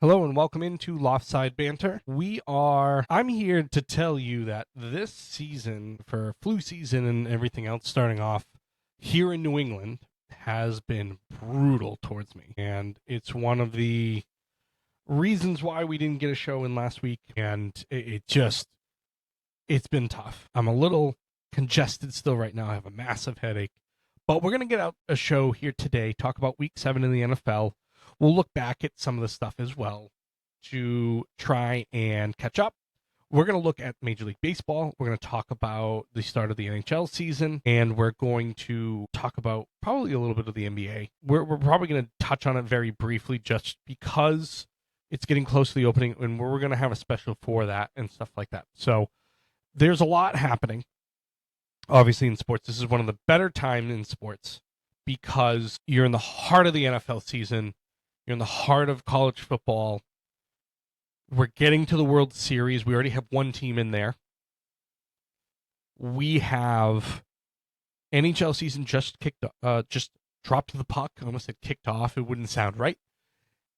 Hello and welcome into Loftside Banter. I'm here to tell you that this season, for flu season and everything else starting off here in New England, has been brutal towards me. And it's one of the reasons why we didn't get a show in last week. And it's been tough. I'm a little congested still right now. I have a massive headache. But we're going to get out a show here today, talk about week 7 in the NFL. We'll look back at some of the stuff as well to try and catch up. We're going to look at Major League Baseball. We're going to talk about the start of the NHL season, and we're going to talk about probably a little bit of the NBA. We're probably going to touch on it very briefly just because it's getting close to the opening, and we're going to have a special for that and stuff like that. So there's a lot happening, obviously, in sports. This is one of the better times in sports because you're in the heart of the NFL season. You're in the heart of college football. We're getting to the World Series. We already have one team in there. We have NHL season just dropped the puck. I almost said kicked off. It wouldn't sound right.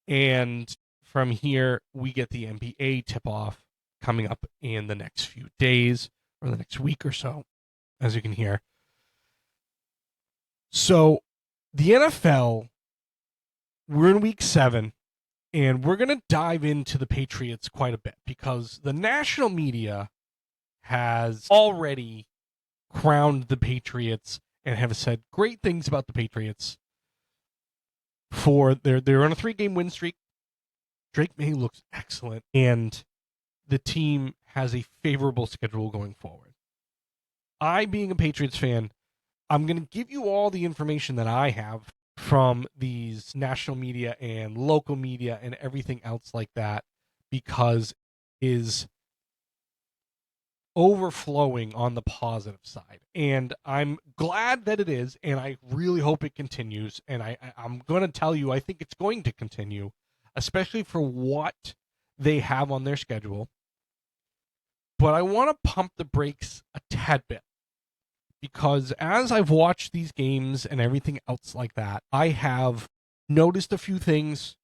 And from here, we get the NBA tip-off coming up in the next few days or the next week or so, as you can hear. So the NFL, we're in week 7, and we're going to dive into the Patriots quite a bit because the national media has already crowned the Patriots and have said great things about the Patriots. They're on a 3-game win streak. Drake May looks excellent, and the team has a favorable schedule going forward. I, being a Patriots fan, I'm going to give you all the information that I have from these national media and local media and everything else like that because it is overflowing on the positive side. And I'm glad that it is, and I really hope it continues. And I'm going to tell you, I think it's going to continue, especially for what they have on their schedule. But I want to pump the brakes a tad bit, because as I've watched these games and everything else like that, I have noticed a few things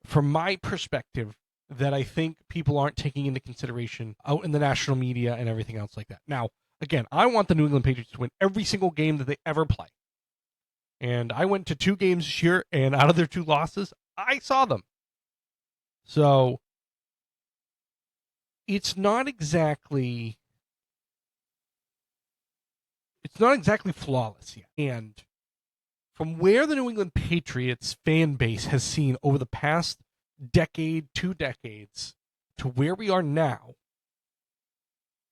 from my perspective that I think people aren't taking into consideration out in the national media and everything else like that. Now, again, I want the New England Patriots to win every single game that they ever play. And I went to 2 games this year, and out of their 2 losses, I saw them. So it's not exactly flawless yet. And from where the New England Patriots fan base has seen over the past decade, 2 decades, to where we are now,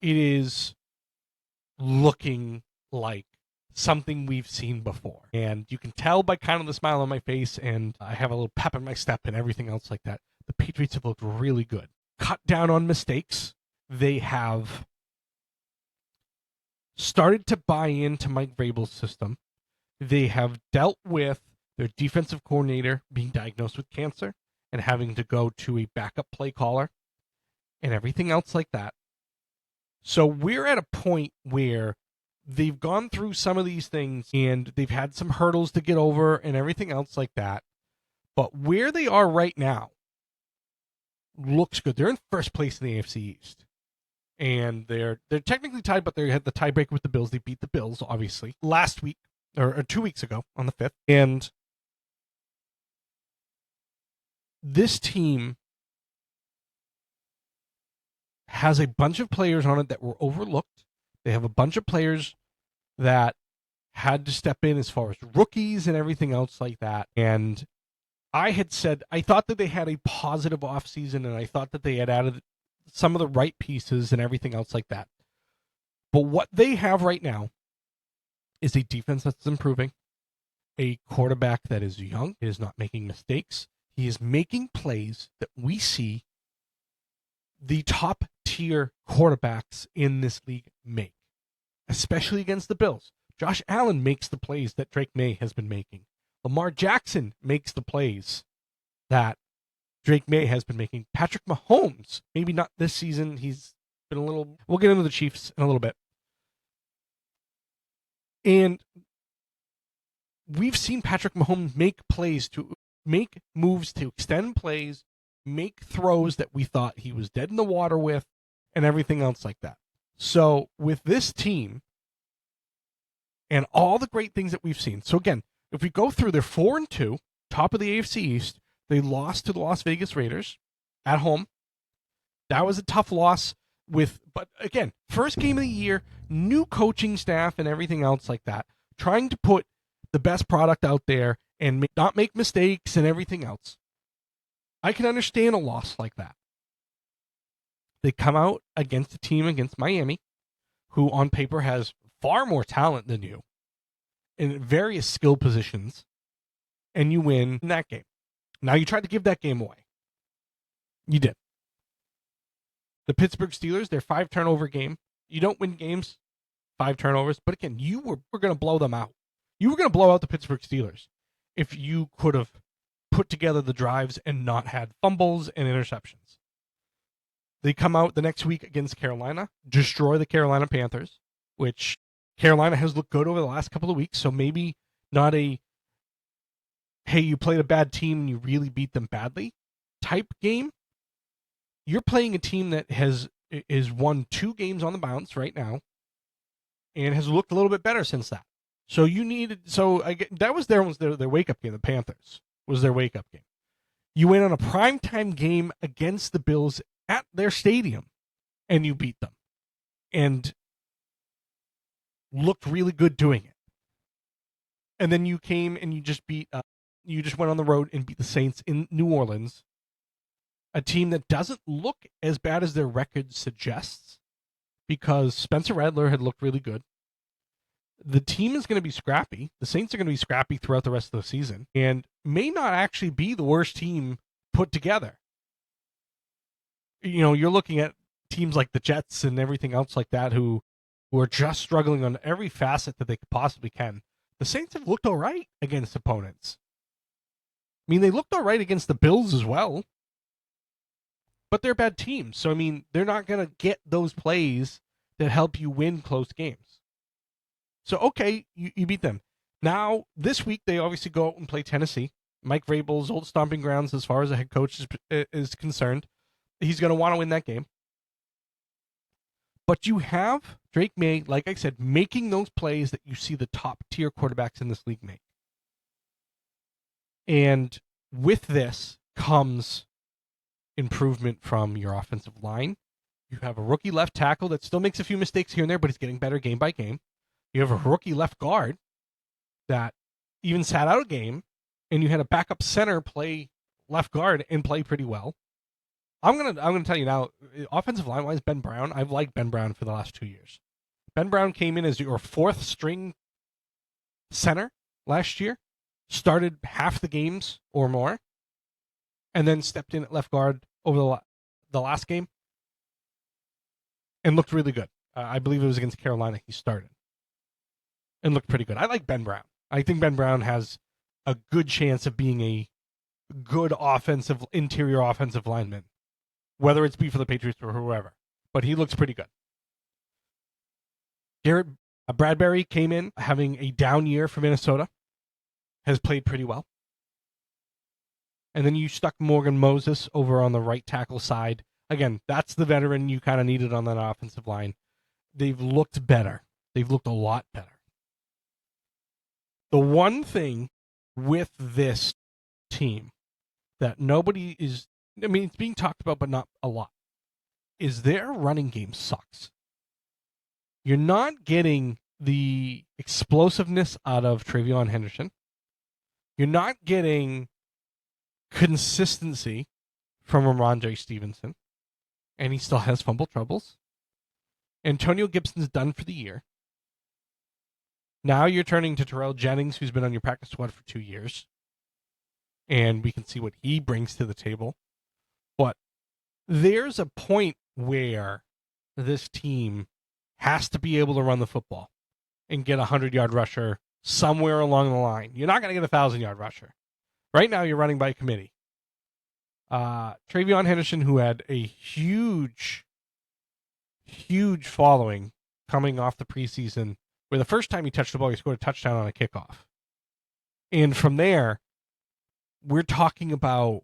it is looking like something we've seen before. And you can tell by kind of the smile on my face, and I have a little pep in my step and everything else like that. The Patriots have looked really good. Cut down on mistakes. They have started to buy into Mike Vrabel's system. They have dealt with their defensive coordinator being diagnosed with cancer and having to go to a backup play caller and everything else like that. So we're at a point where they've gone through some of these things and they've had some hurdles to get over and everything else like that. But where they are right now looks good. They're in first place in the AFC East. And they're technically tied, but they had the tiebreaker with the Bills. They beat the Bills, obviously, last week or 2 weeks ago on the 5th. And this team has a bunch of players on it that were overlooked. They have a bunch of players that had to step in as far as rookies and everything else like that. And I had said I thought that they had a positive offseason, and I thought that they had added some of the right pieces and everything else like that. But what they have right now is a defense that's improving, a quarterback that is young, is not making mistakes. He is making plays that we see the top tier quarterbacks in this league make, especially against the Bills. Josh Allen makes the plays that Drake May has been making. Lamar Jackson makes the plays that Drake May has been making. Patrick Mahomes, maybe not this season. He's been a little... We'll get into the Chiefs in a little bit. And we've seen Patrick Mahomes make moves to extend plays, make throws that we thought he was dead in the water with, and everything else like that. So with this team and all the great things that we've seen. So again, if we go through, they're 4-2, top of the AFC East. They lost to the Las Vegas Raiders at home. That was a tough loss but again, first game of the year, new coaching staff and everything else like that, trying to put the best product out there and not make mistakes and everything else. I can understand a loss like that. They come out against a team against Miami, who on paper has far more talent than you in various skill positions, and you win that game. Now, you tried to give that game away. You did. The Pittsburgh Steelers, their 5-turnover game. You don't win games, 5 turnovers. But again, you were going to blow them out. You were going to blow out the Pittsburgh Steelers if you could have put together the drives and not had fumbles and interceptions. They come out the next week against Carolina, destroy the Carolina Panthers, which Carolina has looked good over the last couple of weeks. So maybe not a, hey, you played a bad team and you really beat them badly type game. You're playing a team that has won 2 games on the bounce right now and has looked a little bit better since that. So that was their wake-up game. The Panthers was their wake-up game. You went on a primetime game against the Bills at their stadium, and you beat them. And looked really good doing it. And then you came and you just went on the road and beat the Saints in New Orleans, a team that doesn't look as bad as their record suggests, because Spencer Rattler had looked really good. The team is going to be scrappy. The Saints are going to be scrappy throughout the rest of the season and may not actually be the worst team put together. You know, you're looking at teams like the Jets and everything else like that who are just struggling on every facet that they possibly can. The Saints have looked all right against opponents. I mean, they looked all right against the Bills as well. But they're bad teams. So, I mean, they're not going to get those plays that help you win close games. So, okay, you beat them. Now, this week, they obviously go out and play Tennessee. Mike Vrabel's old stomping grounds as far as a head coach is concerned. He's going to want to win that game. But you have Drake May, like I said, making those plays that you see the top-tier quarterbacks in this league make. And with this comes improvement from your offensive line. You have a rookie left tackle that still makes a few mistakes here and there, but he's getting better game by game. You have a rookie left guard that even sat out a game, and you had a backup center play left guard and play pretty well. I'm gonna tell you now, offensive line wise, Ben Brown. I've liked Ben Brown for the last 2 years. Ben Brown came in as your 4th string center last year, started half the games or more, and then stepped in at left guard over the last game and looked really good. I believe it was against Carolina he started and looked pretty good. I like Ben Brown. I think Ben Brown has a good chance of being a good interior offensive lineman, whether it's be for the Patriots or whoever. But he looks pretty good. Garrett Bradbury came in having a down year for Minnesota, has played pretty well. And then you stuck Morgan Moses over on the right tackle side. Again, that's the veteran you kind of needed on that offensive line. They've looked better. They've looked a lot better. The one thing with this team that nobody is, I mean, it's being talked about, but not a lot, is their running game sucks. You're not getting the explosiveness out of Travion Henderson. You're not getting consistency from Ramondre Stevenson, and he still has fumble troubles. Antonio Gibson's done for the year. Now you're turning to Terrell Jennings, who's been on your practice squad for 2 years, and we can see what he brings to the table. But there's a point where this team has to be able to run the football and get a 100-yard rusher somewhere along the line. You're not going to get a 1,000-yard rusher. Right now, you're running by committee. Travion Henderson, who had a huge following coming off the preseason, where the first time he touched the ball, he scored a touchdown on a kickoff. And from there, we're talking about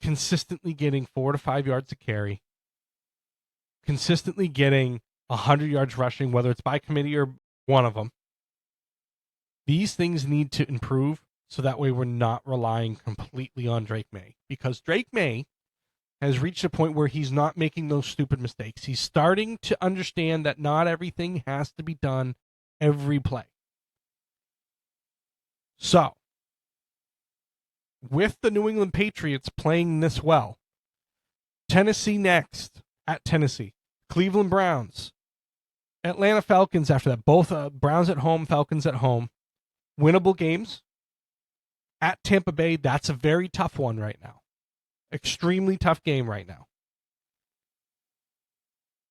consistently getting 4 to 5 yards a carry, consistently getting 100 yards rushing, whether it's by committee or one of them. These things need to improve so that way we're not relying completely on Drake May, because Drake May has reached a point where he's not making those stupid mistakes. He's starting to understand that not everything has to be done every play. So, with the New England Patriots playing this well, Tennessee next at Tennessee, Cleveland Browns, Atlanta Falcons after that, both Browns at home, Falcons at home, winnable games. At Tampa Bay, that's a very tough one right now. Extremely tough game right now.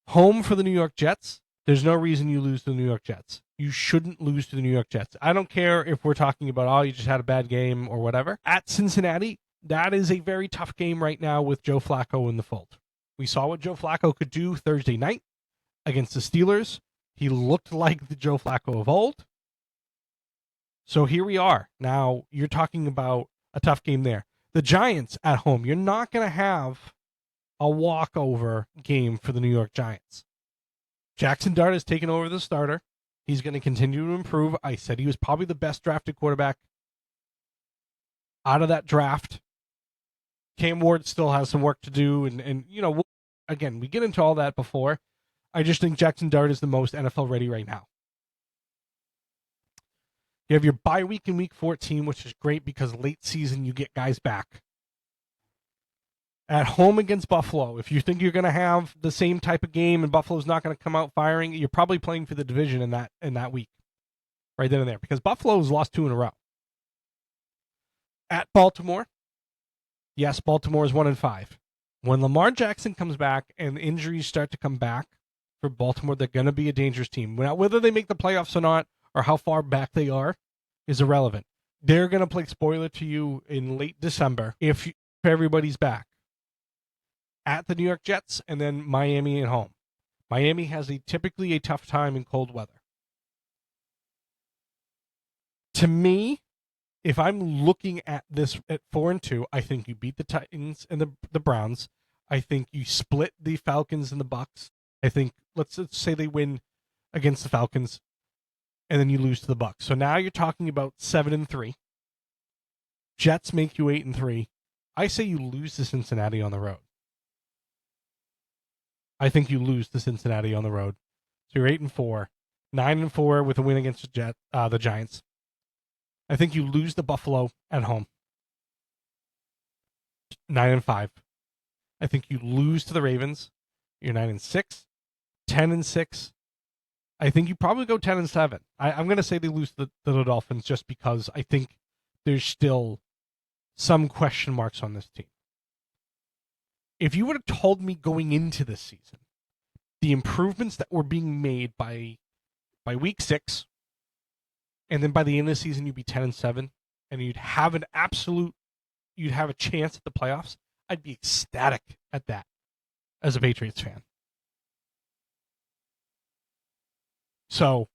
Home for the New York Jets. There's no reason you lose to the New York Jets. You shouldn't lose to the New York Jets. I don't care if we're talking about, oh, you just had a bad game or whatever. At Cincinnati, that is a very tough game right now with Joe Flacco in the fold. We saw what Joe Flacco could do Thursday night against the Steelers. He looked like the Joe Flacco of old. So here we are. Now, you're talking about a tough game there. The Giants at home, you're not going to have a walkover game for the New York Giants. Jackson Dart has taken over the starter. He's going to continue to improve. I said he was probably the best drafted quarterback out of that draft. Cam Ward still has some work to do. And you know, again, we get into all that before. I just think Jackson Dart is the most NFL ready right now. You have your bye week in week 14, which is great because late season you get guys back. At home against Buffalo, if you think you're going to have the same type of game and Buffalo's not going to come out firing, you're probably playing for the division in that week, right then and there, because Buffalo's lost 2 in a row. At Baltimore, yes, Baltimore is 1-5. When Lamar Jackson comes back and injuries start to come back for Baltimore, they're going to be a dangerous team. Now, whether they make the playoffs or not, or how far back they are, is irrelevant. They're going to play spoiler to you in late December if everybody's back. At the New York Jets, and then Miami at home. Miami has typically a tough time in cold weather. To me, if I'm looking at this at 4-2, I think you beat the Titans and the Browns. I think you split the Falcons and the Bucks. I think let's say they win against the Falcons, and then you lose to the Bucks. So now you're talking about 7-3. Jets make you 8-3. I say you lose to Cincinnati on the road. I think you lose to Cincinnati on the road. So you're 8-4, 9-4 with a win against the Giants. I think you lose to Buffalo at home. 9-5. I think you lose to the Ravens. You're 9-6, 10-6. I think you probably go 10-7. I'm going to say they lose to the Dolphins just because I think there's still some question marks on this team. If you would have told me going into this season, the improvements that were being made by week 6, and then by the end of the season you'd be 10-7, and you'd have a chance at the playoffs, I'd be ecstatic at that as a Patriots fan. So,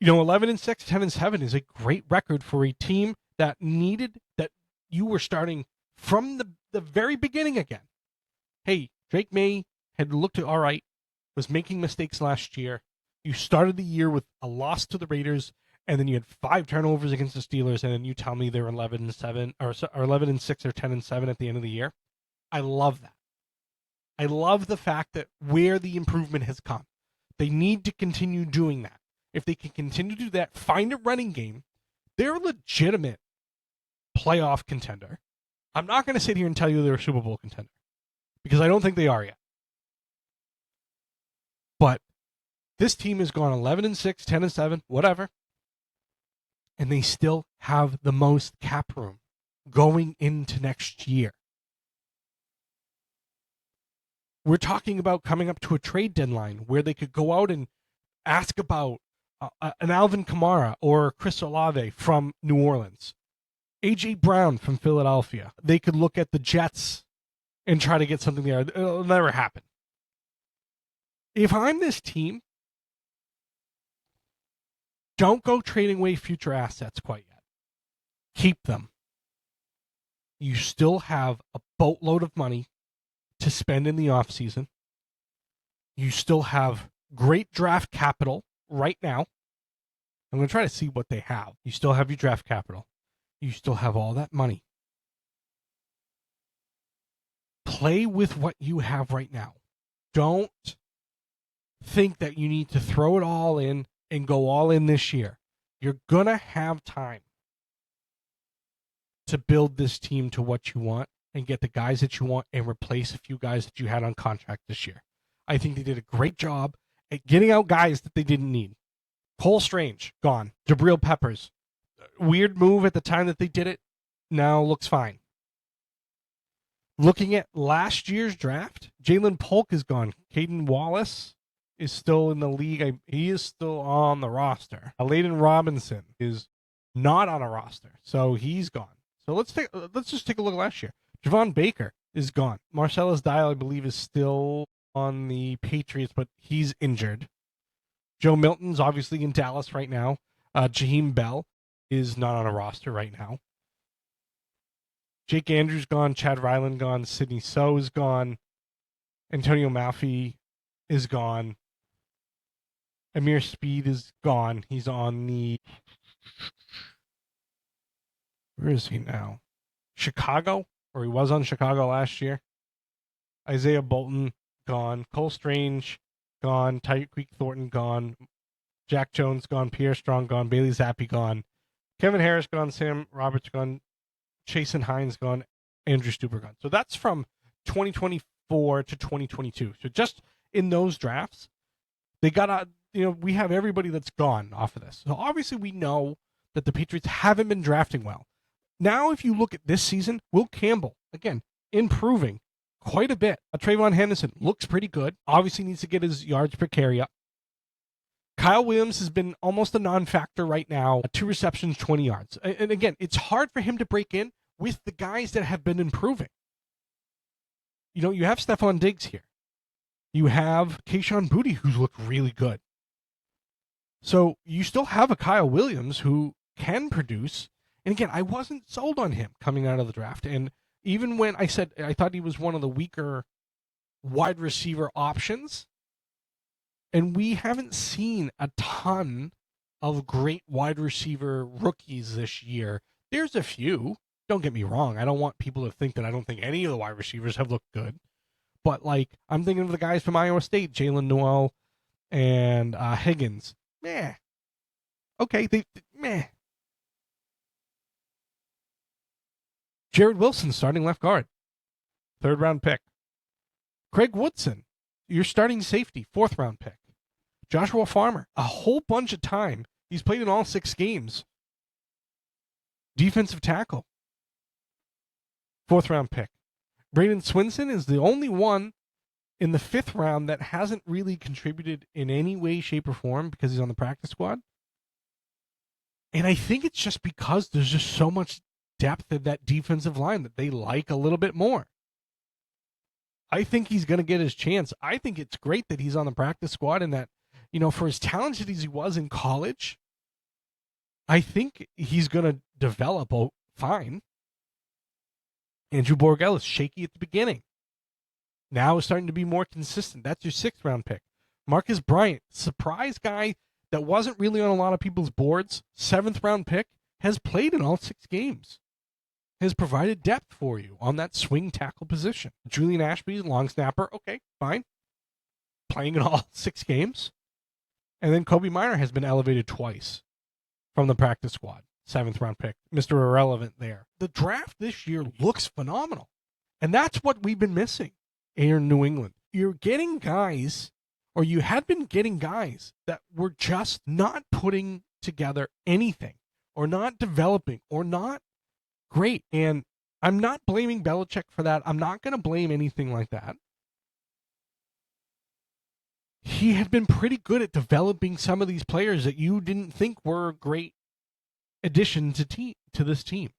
11-6, 10-7 is a great record for a team that you were starting from the very beginning again. Hey, Drake May had looked all right, was making mistakes last year. You started the year with a loss to the Raiders, and then you had 5 turnovers against the Steelers, and then you tell me they're 11-7 or 11-6 or 10-7 at the end of the year. I love that. I love the fact that where the improvement has come. They need to continue doing that. If they can continue to do that, find a running game, they're a legitimate playoff contender. I'm not going to sit here and tell you they're a Super Bowl contender, because I don't think they are yet. But this team has gone 11-6, 10-7, whatever, and they still have the most cap room going into next year. We're talking about coming up to a trade deadline where they could go out and ask about an Alvin Kamara or Chris Olave from New Orleans, A.J. Brown from Philadelphia. They could look at the Jets and try to get something there. It'll never happen. If I'm this team, don't go trading away future assets quite yet. Keep them. You still have a boatload of money to spend in the offseason. You still have great draft capital right now. I'm going to try to see what they have. You still have your draft capital. You still have all that money. Play with what you have right now. Don't think that you need to throw it all in and go all in this year. You're going to have time to build this team to what you want and get the guys that you want and replace a few guys that you had on contract this year. I think they did a great job at getting out guys that they didn't need. Cole Strange, gone. Jabril Peppers, weird move at the time that they did it. Now looks fine. Looking at last year's draft, Jalen Polk is gone. Caden Wallace is still in the league. He is still on the roster. Layden Robinson is not on a roster, so he's gone. So let's just take a look at last year. Javon Baker is gone. Marcellus Dial, I believe, is still on the Patriots, but he's injured. Joe Milton's obviously in Dallas right now. Jaheim Bell is not on a roster right now. Jake Andrews gone. Chad Ryland gone. Sidney So is gone. Antonio Malfi is gone. Amir Speed is gone. He's on the... Where is he now? Chicago? Or he was on Chicago last year. Isaiah Bolton, gone. Cole Strange, gone. Tyreek Thornton, gone. Jack Jones, gone. Pierre Strong, gone. Bailey Zappi, gone. Kevin Harris, gone. Sam Roberts, gone. Chasen Hines, gone. Andrew Stuber, gone. So that's from 2024 to 2022. So just in those drafts, they got we have everybody that's gone off of this. So obviously we know that the Patriots haven't been drafting well. Now, if you look at this season, Will Campbell, again, improving quite a bit. Trayvon Henderson looks pretty good. Obviously needs to get his yards per carry up. Kyle Williams has been almost a non-factor right now. 2 receptions, 20 yards. And again, it's hard for him to break in with the guys that have been improving. You have Stephon Diggs here. You have Kayshon Boutte, who's looked really good. So you still have a Kyle Williams who can produce. And again, I wasn't sold on him coming out of the draft. And even when I said I thought he was one of the weaker wide receiver options, and we haven't seen a ton of great wide receiver rookies this year. There's a few. Don't get me wrong. I don't want people to think that I don't think any of the wide receivers have looked good. But, I'm thinking of the guys from Iowa State, Jalen Noel and Higgins. Meh. Okay, meh. Jared Wilson, starting left guard. 3rd round pick. Craig Woodson, your starting safety, 4th round pick. Joshua Farmer, a whole bunch of time. He's played in all 6 games. Defensive tackle. 4th round pick. Braden Swinson is the only one in the 5th round that hasn't really contributed in any way, shape, or form because he's on the practice squad. And I think it's just because there's just so much depth in that defensive line that they like a little bit more. I think he's going to get his chance. I think it's great that he's on the practice squad and that, for as talented as he was in college, I think he's going to develop fine. Andrew Borgell is shaky at the beginning. Now is starting to be more consistent. That's your 6th round pick. Marcus Bryant, surprise guy that wasn't really on a lot of people's boards. 7th round pick, has played in all 6 games. Has provided depth for you on that swing tackle position. Julian Ashby, long snapper. Okay, fine. Playing in all 6 games. And then Kobe Minor has been elevated twice from the practice squad. 7th round pick. Mr. Irrelevant there. The draft this year looks phenomenal. And that's what we've been missing here in New England. You're getting guys, or you had been getting guys that were just not putting together anything, or not developing, or not great. And I'm not blaming Belichick for that. I'm not going to blame anything like that. He had been pretty good at developing some of these players that you didn't think were a great addition to this team.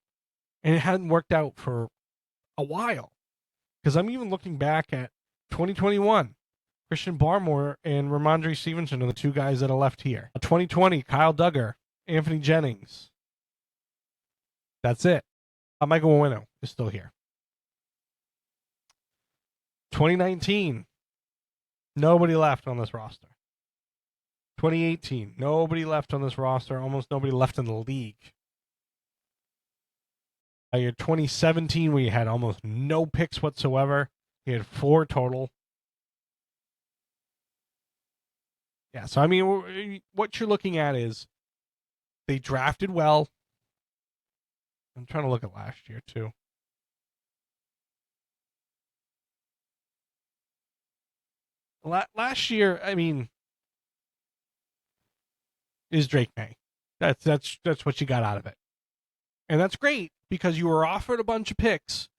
And it hadn't worked out for a while. Because I'm even looking back at 2021. Christian Barmore and Ramondre Stevenson are the 2 guys that are left here. 2020, Kyle Duggar, Anthony Jennings. That's it. Michael Owino is still here. 2019, nobody left on this roster. 2018, nobody left on this roster. Almost nobody left in the league. Year 2017, we had almost no picks whatsoever. We had 4 total. Yeah, so I mean, what you're looking at is they drafted well. I'm trying to look at last year, too. Last year, I mean, is Drake May. That's what you got out of it. And that's great because you were offered a bunch of picks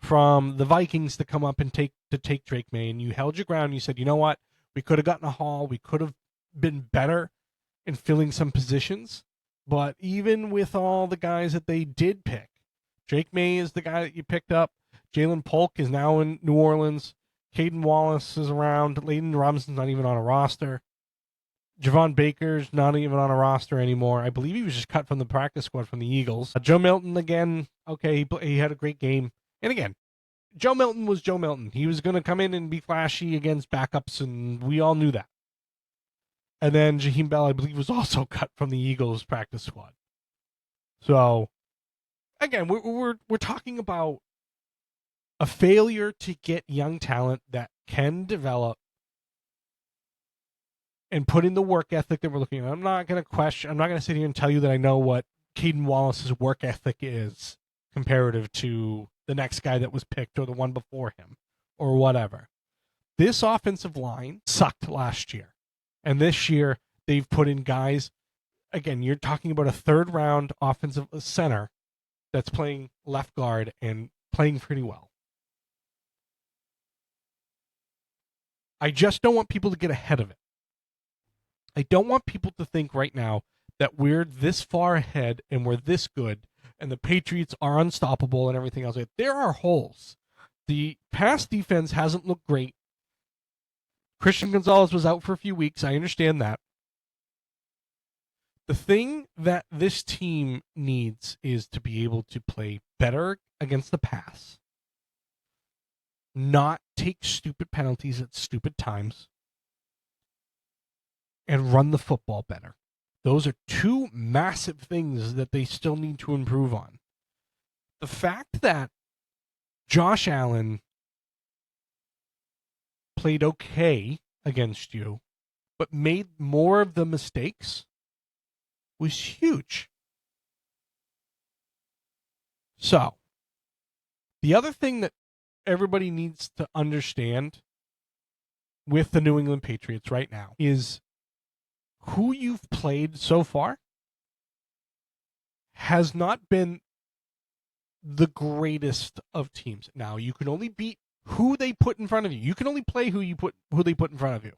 from the Vikings to come up and take Drake May, and you held your ground. And you said, you know what? We could have gotten a haul. We could have been better in filling some positions. But even with all the guys that they did pick, Drake May is the guy that you picked up. Jalen Polk is now in New Orleans. Caden Wallace is around. Layden Robinson's not even on a roster. Javon Baker's not even on a roster anymore. I believe he was just cut from the practice squad from the Eagles. Joe Milton, again, okay, he had a great game. And again, Joe Milton was Joe Milton. He was going to come in and be flashy against backups, and we all knew that. And then Jaheim Bell, I believe, was also cut from the Eagles practice squad. So, again, we're talking about a failure to get young talent that can develop and put in the work ethic that we're looking at. I'm not going to sit here and tell you that I know what Caden Wallace's work ethic is comparative to the next guy that was picked or the one before him or whatever. This offensive line sucked last year. And this year, they've put in guys, again, you're talking about a third-round offensive center that's playing left guard and playing pretty well. I just don't want people to get ahead of it. I don't want people to think right now that we're this far ahead and we're this good and the Patriots are unstoppable and everything else. There are holes. The pass defense hasn't looked great. Christian Gonzalez was out for a few weeks. I understand that. The thing that this team needs is to be able to play better against the pass, not take stupid penalties at stupid times, and run the football better. Those are 2 massive things that they still need to improve on. The fact that Josh Allen played okay against you, but made more of the mistakes was huge. So, the other thing that everybody needs to understand with the New England Patriots right now is who you've played so far has not been the greatest of teams. Now, you can only beat who they put in front of you. You can only play who they put in front of you.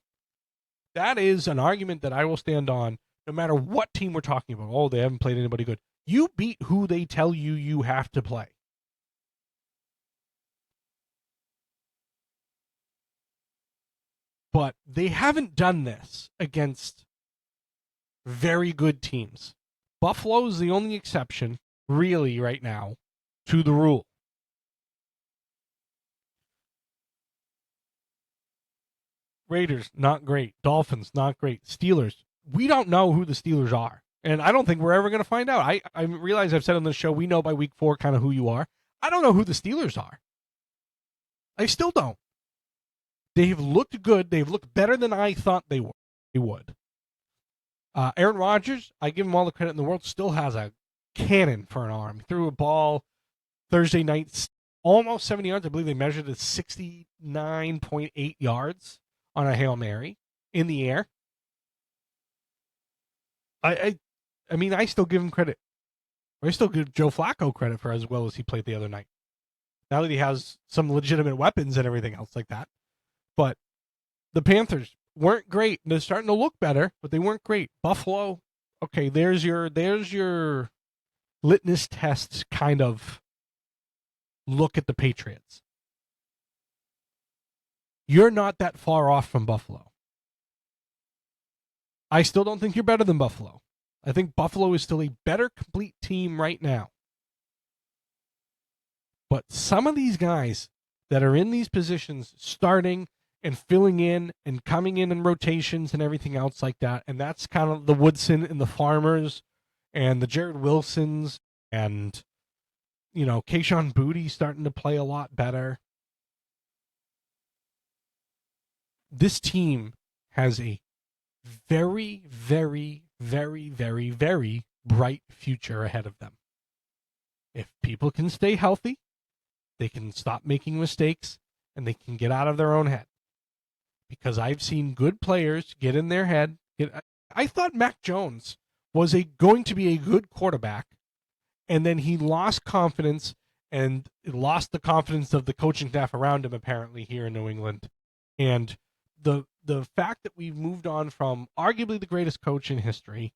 That is an argument that I will stand on no matter what team we're talking about. Oh, they haven't played anybody good. You beat who they tell you have to play. But they haven't done this against very good teams. Buffalo is the only exception, really, right now, to the rule. Raiders, not great. Dolphins, not great. Steelers, we don't know who the Steelers are. And I don't think we're ever going to find out. I realize I've said on this show, we know by week 4 kind of who you are. I don't know who the Steelers are. I still don't. They've looked good. They've looked better than I thought they would. Aaron Rodgers, I give him all the credit in the world, still has a cannon for an arm. He threw a ball Thursday night, almost 70 yards. I believe they measured it 69.8 yards on a Hail Mary in the air. I mean, I still give him credit. I still give Joe Flacco credit for as well as he played the other night. Now that he has some legitimate weapons and everything else like that. But the Panthers weren't great. They're starting to look better, but they weren't great. Buffalo, okay, there's your litmus test kind of look at the Patriots. You're not that far off from Buffalo. I still don't think you're better than Buffalo. I think Buffalo is still a better complete team right now. But some of these guys, that are in these positions starting and filling in and coming in rotations and everything else like that. And that's kind of the Woodson and the Farmers and the Jared Wilsons and, Keyshawn Booty starting to play a lot better. This team has a very, very, very, very, very bright future ahead of them. If people can stay healthy, they can stop making mistakes, and they can get out of their own head. Because I've seen good players get in their head. I thought Mac Jones was going to be a good quarterback, and then he lost confidence and lost the confidence of the coaching staff around him, apparently, here in New England. And the fact that we've moved on from arguably the greatest coach in history,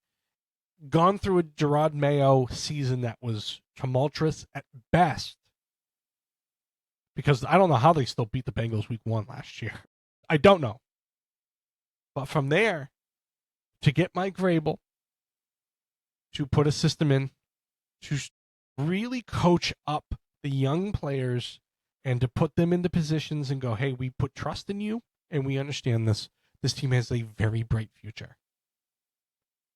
gone through a Gerard Mayo season that was tumultuous at best, because I don't know how they still beat the Bengals week 1 last year. I don't know. But from there, to get Mike Vrabel to put a system in, to really coach up the young players and to put them into positions and go, hey, we put trust in you and we understand this. This team has a very bright future.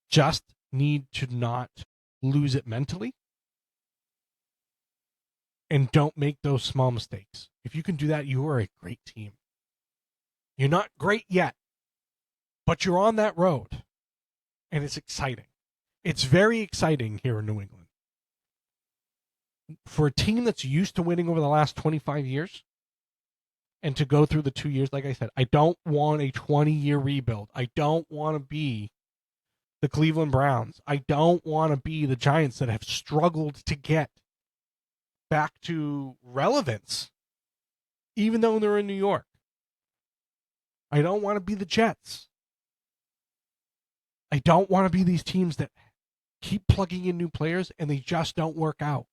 Just need to not lose it mentally and don't make those small mistakes. If you can do that, you are a great team. You're not great yet, but you're on that road, and it's exciting. It's very exciting here in New England. For a team that's used to winning over the last 25 years, and to go through the 2 years, like I said, I don't want a 20-year rebuild. I don't want to be the Cleveland Browns. I don't want to be the Giants that have struggled to get back to relevance, even though they're in New York. I don't want to be the Jets. I don't want to be these teams that keep plugging in new players and they just don't work out.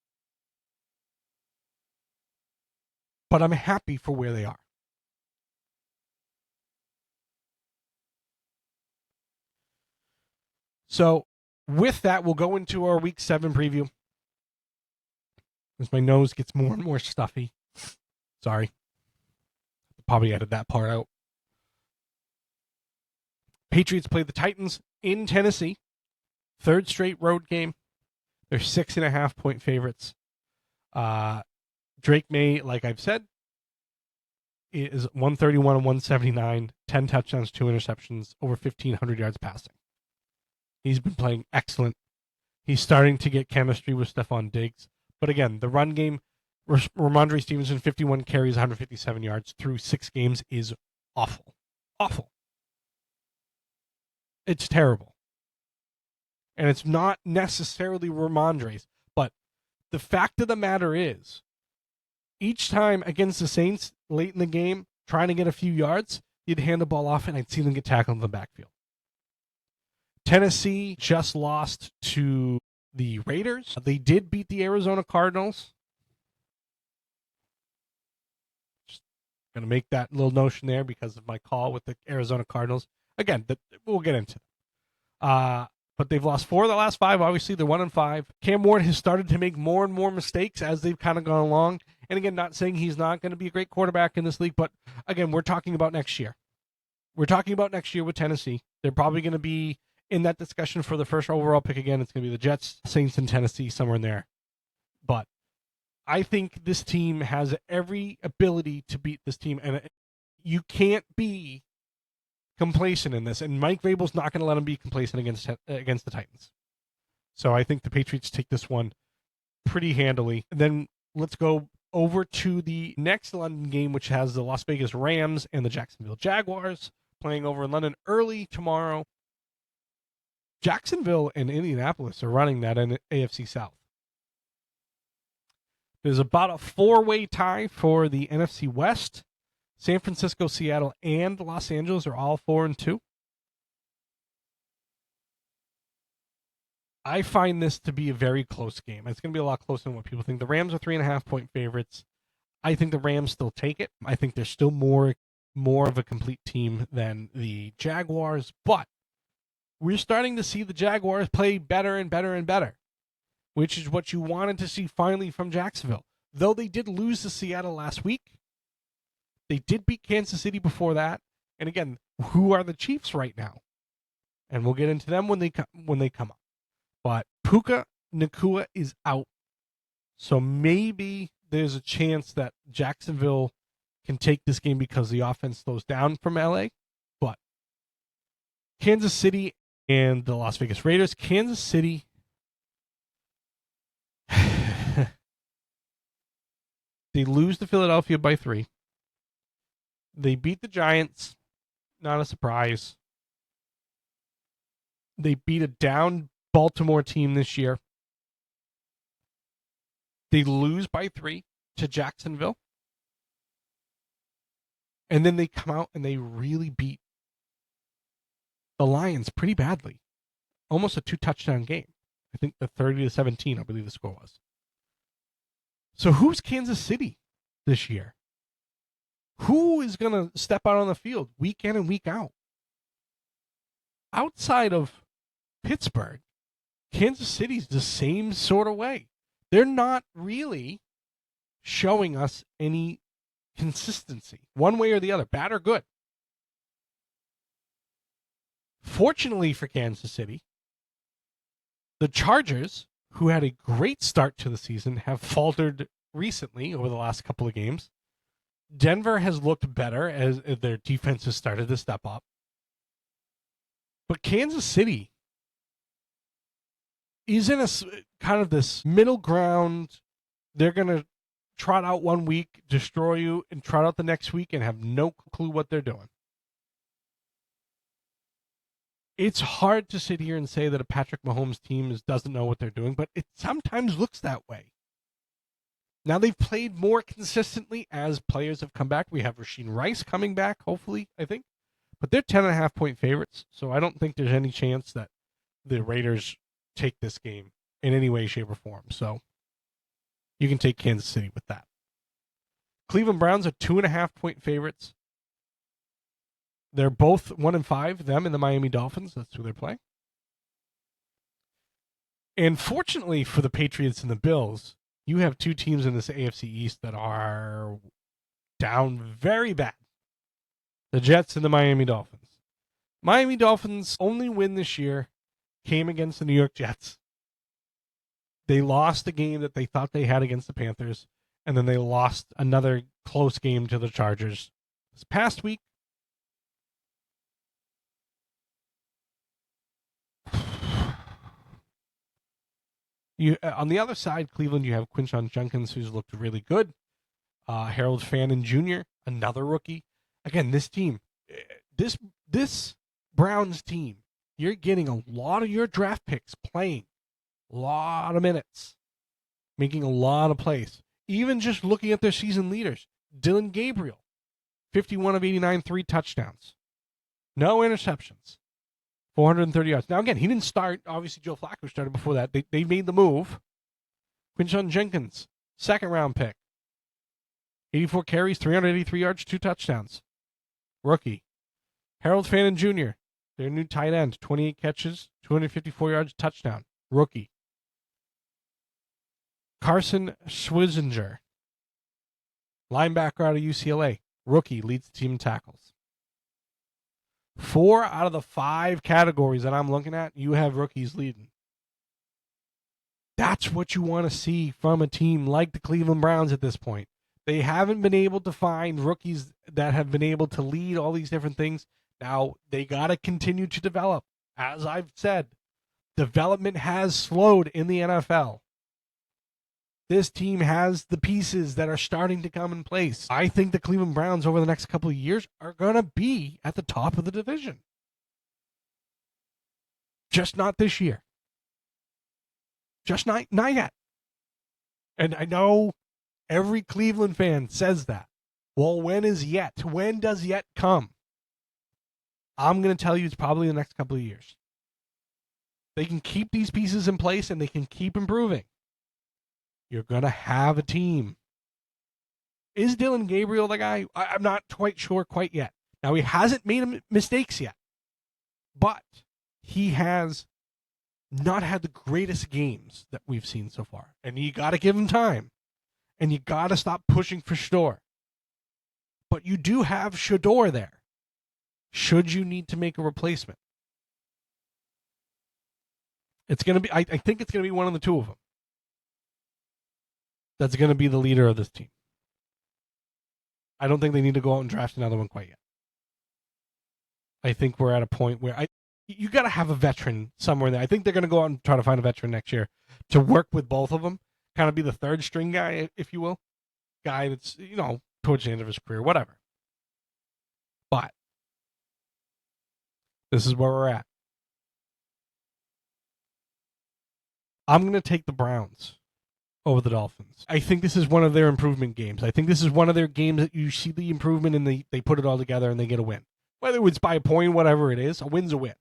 But I'm happy for where they are. So with that, we'll go into our Week 7 preview. As my nose gets more and more stuffy. Sorry. Probably edit that part out. Patriots play the Titans in Tennessee. 3rd straight road game. They're 6.5-point favorites. Drake May, like I've said, is 131 and 179, 10 touchdowns, 2 interceptions, over 1,500 yards passing. He's been playing excellent. He's starting to get chemistry with Stephon Diggs. But again, the run game, Ramondre Stevenson, 51 carries, 157 yards through 6 games is awful. Awful. It's terrible. And it's not necessarily Ramondre's. But the fact of the matter is, each time against the Saints late in the game, trying to get a few yards, you'd hand the ball off and I'd see them get tackled in the backfield. Tennessee just lost to the Raiders. They did beat the Arizona Cardinals. Just going to make that little notion there because of my call with the Arizona Cardinals. Again, we'll get into it. But they've lost 4 of the last 5. Obviously, they're 1-5. Cam Ward has started to make more and more mistakes as they've kind of gone along. And again, not saying he's not going to be a great quarterback in this league, but again, we're talking about next year. We're talking about next year with Tennessee. They're probably going to be in that discussion for the first overall pick again. It's going to be the Jets, Saints, and Tennessee, somewhere in there. But I think this team has every ability to beat this team, and you can't be complacent in this, and Mike Vrabel's not going to let him be complacent against the Titans. So I think the Patriots take this one pretty handily. And then let's go over to the next London game, which has the Las Vegas Rams and the Jacksonville Jaguars playing over in London early tomorrow. Jacksonville and Indianapolis are running that in AFC South. There's about a 4-way tie for the NFC West. San Francisco, Seattle, and Los Angeles are all 4-2. I find this to be a very close game. It's going to be a lot closer than what people think. The Rams are 3.5-point favorites. I think the Rams still take it. I think they're still more of a complete team than the Jaguars, but we're starting to see the Jaguars play better and better and better, which is what you wanted to see finally from Jacksonville. Though they did lose to Seattle last week, They did beat Kansas City before that. And again, who are the Chiefs right now? And we'll get into them when they come up. But Puka Nacua is out. So maybe there's a chance that Jacksonville can take this game because the offense slows down from LA. But Kansas City and the Las Vegas Raiders. Kansas City. They lose to Philadelphia by 3. They beat the Giants. Not a surprise. They beat a down Baltimore team this year. They lose by 3 to Jacksonville. And then they come out and they really beat the Lions pretty badly. Almost a 2-touchdown game. I think the 30-17, I believe the score was. So who's Kansas City this year? Who is going to step out on the field week in and week out? Outside of Pittsburgh, Kansas City's the same sort of way. They're not really showing us any consistency, one way or the other, bad or good. Fortunately for Kansas City, the Chargers, who had a great start to the season, have faltered recently over the last couple of games. Denver has looked better as their defense has started to step up. But Kansas City is in a kind of this middle ground. They're going to trot out one week, destroy you, and trot out the next week and have no clue what they're doing. It's hard to sit here and say that a Patrick Mahomes team doesn't know what they're doing, but it sometimes looks that way. Now they've played more consistently as players have come back. We have Rasheen Rice coming back, hopefully, I think. But they're 10.5-point favorites, so I don't think there's any chance that the Raiders take this game in any way, shape, or form. So you can take Kansas City with that. Cleveland Browns are 2.5-point favorites. They're both 1-5, them and the Miami Dolphins. That's who they're playing. And fortunately for the Patriots and the Bills, you have two teams in this AFC East that are down very bad. The Jets and the Miami Dolphins. Miami Dolphins' only win this year came against the New York Jets. They lost the game that they thought they had against the Panthers, and then they lost another close game to the Chargers this past week. On the other side, Cleveland, you have Quinshon Judkins, who's looked really good. Harold Fannin Jr., another rookie. Again, this team, this Browns team, you're getting a lot of your draft picks playing a lot of minutes, making a lot of plays. Even just looking at their season leaders, Dylan Gabriel, 51 of 89, 3 touchdowns. No interceptions. 430 yards. Now, again, he didn't start. Obviously, Joe Flacco started before that. They made the move. Quinshon Judkins, second-round pick. 84 carries, 383 yards, 2 touchdowns. Rookie. Harold Fannin Jr., their new tight end, 28 catches, 254 yards, touchdown. Rookie. Carson Schwizinger, linebacker out of UCLA. Rookie, leads the team in tackles. 4 out of the 5 categories that I'm looking at, you have rookies leading. That's what you want to see from a team like the Cleveland Browns at this point. They haven't been able to find rookies that have been able to lead all these different things. Now, they got to continue to develop. As I've said, development has slowed in the NFL. This team has the pieces that are starting to come in place. I think the Cleveland Browns over the next couple of years are going to be at the top of the division. Just not this year. Just not yet. And I know every Cleveland fan says that. Well, when is yet? When does yet come? I'm going to tell you it's probably the next couple of years. They can keep these pieces in place and they can keep improving. You're going to have a team. Is Dylan Gabriel the guy? I'm not quite sure quite yet. Now, he hasn't made mistakes yet, but he has not had the greatest games that we've seen so far. And you got to give him time. And you got to stop pushing for sure. But But you do have Shador there. Should you need to make a replacement? It's going to be, I think it's going to be one of the two of them that's going to be the leader of this team. I don't think they need to go out and draft another one quite yet. I think we're at a point where you got to have a veteran somewhere in there. I think they're going to go out and try to find a veteran next year to work with both of them, kind of be the third string guy, if you will. Guy that's, towards the end of his career, whatever. But this is where we're at. I'm going to take the Browns over the Dolphins. I think this is one of their improvement games. I think this is one of their games that you see the improvement and they put it all together and they get a win. Whether it's by a point, whatever it is, a win's a win.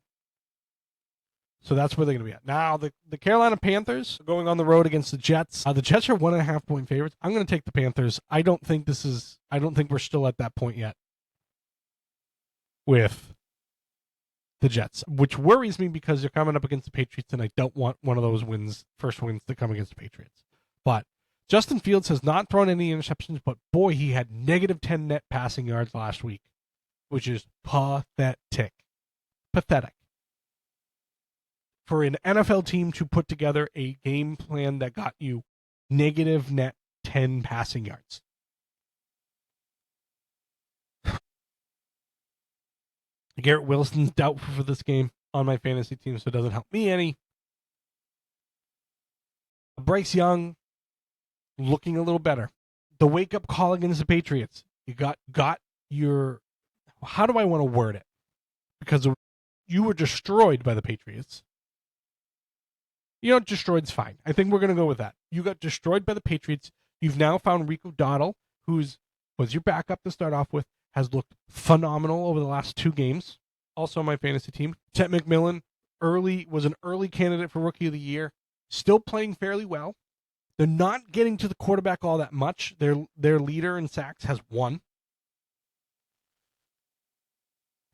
So that's where they're going to be at. Now, the Carolina Panthers are going on the road against the Jets. The Jets are 1.5 point favorites. I'm going to take the Panthers. I don't think we're still at that point yet with the Jets, which worries me because they're coming up against the Patriots, and I don't want one of those first wins to come against the Patriots. But Justin Fields has not thrown any interceptions, but boy, he had negative 10 net passing yards last week, which is pathetic. Pathetic. For an NFL team to put together a game plan that got you negative net 10 passing yards. Garrett Wilson's doubtful for this game on my fantasy team, so it doesn't help me any. Bryce Young looking a little better. The wake-up call against the Patriots. You got your... How do I want to word it? Because you were destroyed by the Patriots. Destroyed's fine. I think we're going to go with that. You got destroyed by the Patriots. You've now found Rico Dowdle, was your backup to start off with, has looked phenomenal over the last 2 games. Also on my fantasy team. Chet McMillan was an early candidate for Rookie of the Year. Still playing fairly well. They're not getting to the quarterback all that much. Their leader in sacks has 1.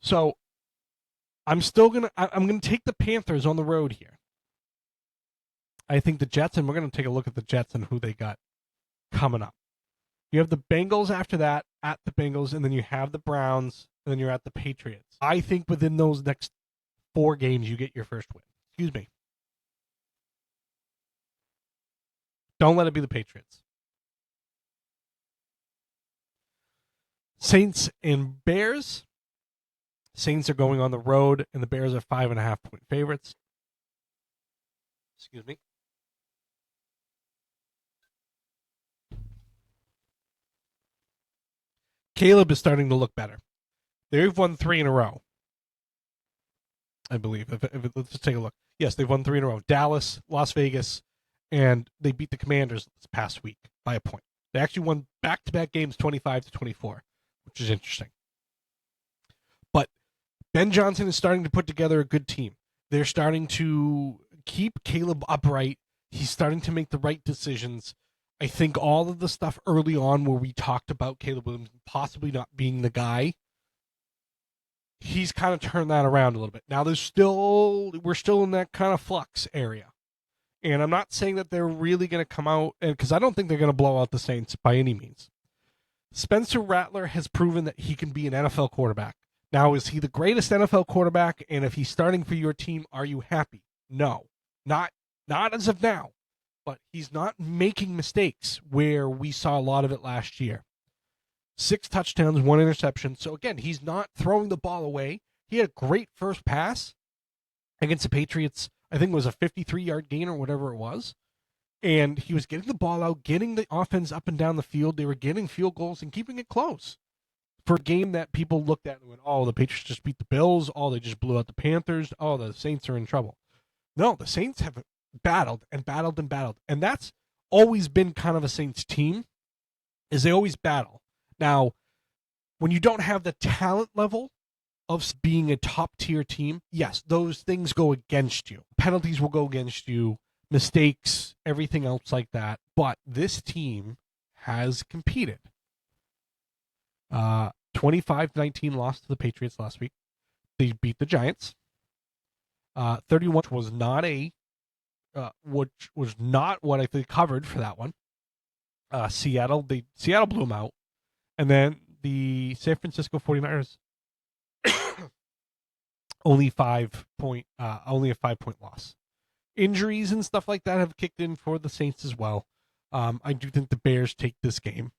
So I'm gonna take the Panthers on the road here. I think the Jets, and we're going to take a look at the Jets and who they got coming up. You have the Bengals after that, at the Bengals, and then you have the Browns, and then you're at the Patriots. I think within those next 4 games, you get your first win. Excuse me. Don't let it be the Patriots. Saints and Bears. Saints are going on the road, and the Bears are 5.5 point favorites. Excuse me. Caleb is starting to look better. They've won 3 in a row, I believe. Let's just take a look. Yes, they've won 3 in a row. Dallas, Las Vegas, and they beat the Commanders this past week by a point. They actually won back-to-back games 25-24, which is interesting. But Ben Johnson is starting to put together a good team. They're starting to keep Caleb upright. He's starting to make the right decisions. I think all of the stuff early on where we talked about Caleb Williams possibly not being the guy, he's kind of turned that around a little bit. Now we're still in that kind of flux area. And I'm not saying that they're really going to come out, because I don't think they're going to blow out the Saints by any means. Spencer Rattler has proven that he can be an NFL quarterback. Now, is he the greatest NFL quarterback? And if he's starting for your team, are you happy? No, not as of now. But he's not making mistakes where we saw a lot of it last year. 6 touchdowns, 1 interception. So again, he's not throwing the ball away. He had a great first pass against the Patriots. I think it was a 53-yard gain or whatever it was. And he was getting the ball out, getting the offense up and down the field. They were getting field goals and keeping it close. For a game that people looked at and went, oh, the Patriots just beat the Bills. Oh, they just blew out the Panthers. Oh, the Saints are in trouble. No, the Saints have battled and battled and battled. And that's always been kind of a Saints team, is they always battle. Now, when you don't have the talent level of being a top-tier team, yes, those things go against you. Penalties will go against you, mistakes, everything else like that. But this has competed. 25-19 loss to the Patriots last week. They beat the Giants. 31 which was not what I think covered for that one. Seattle blew them out. And then the San Francisco 49ers only a 5-point loss. Injuries and stuff like that have kicked in for the Saints as well. I do think the Bears take this game.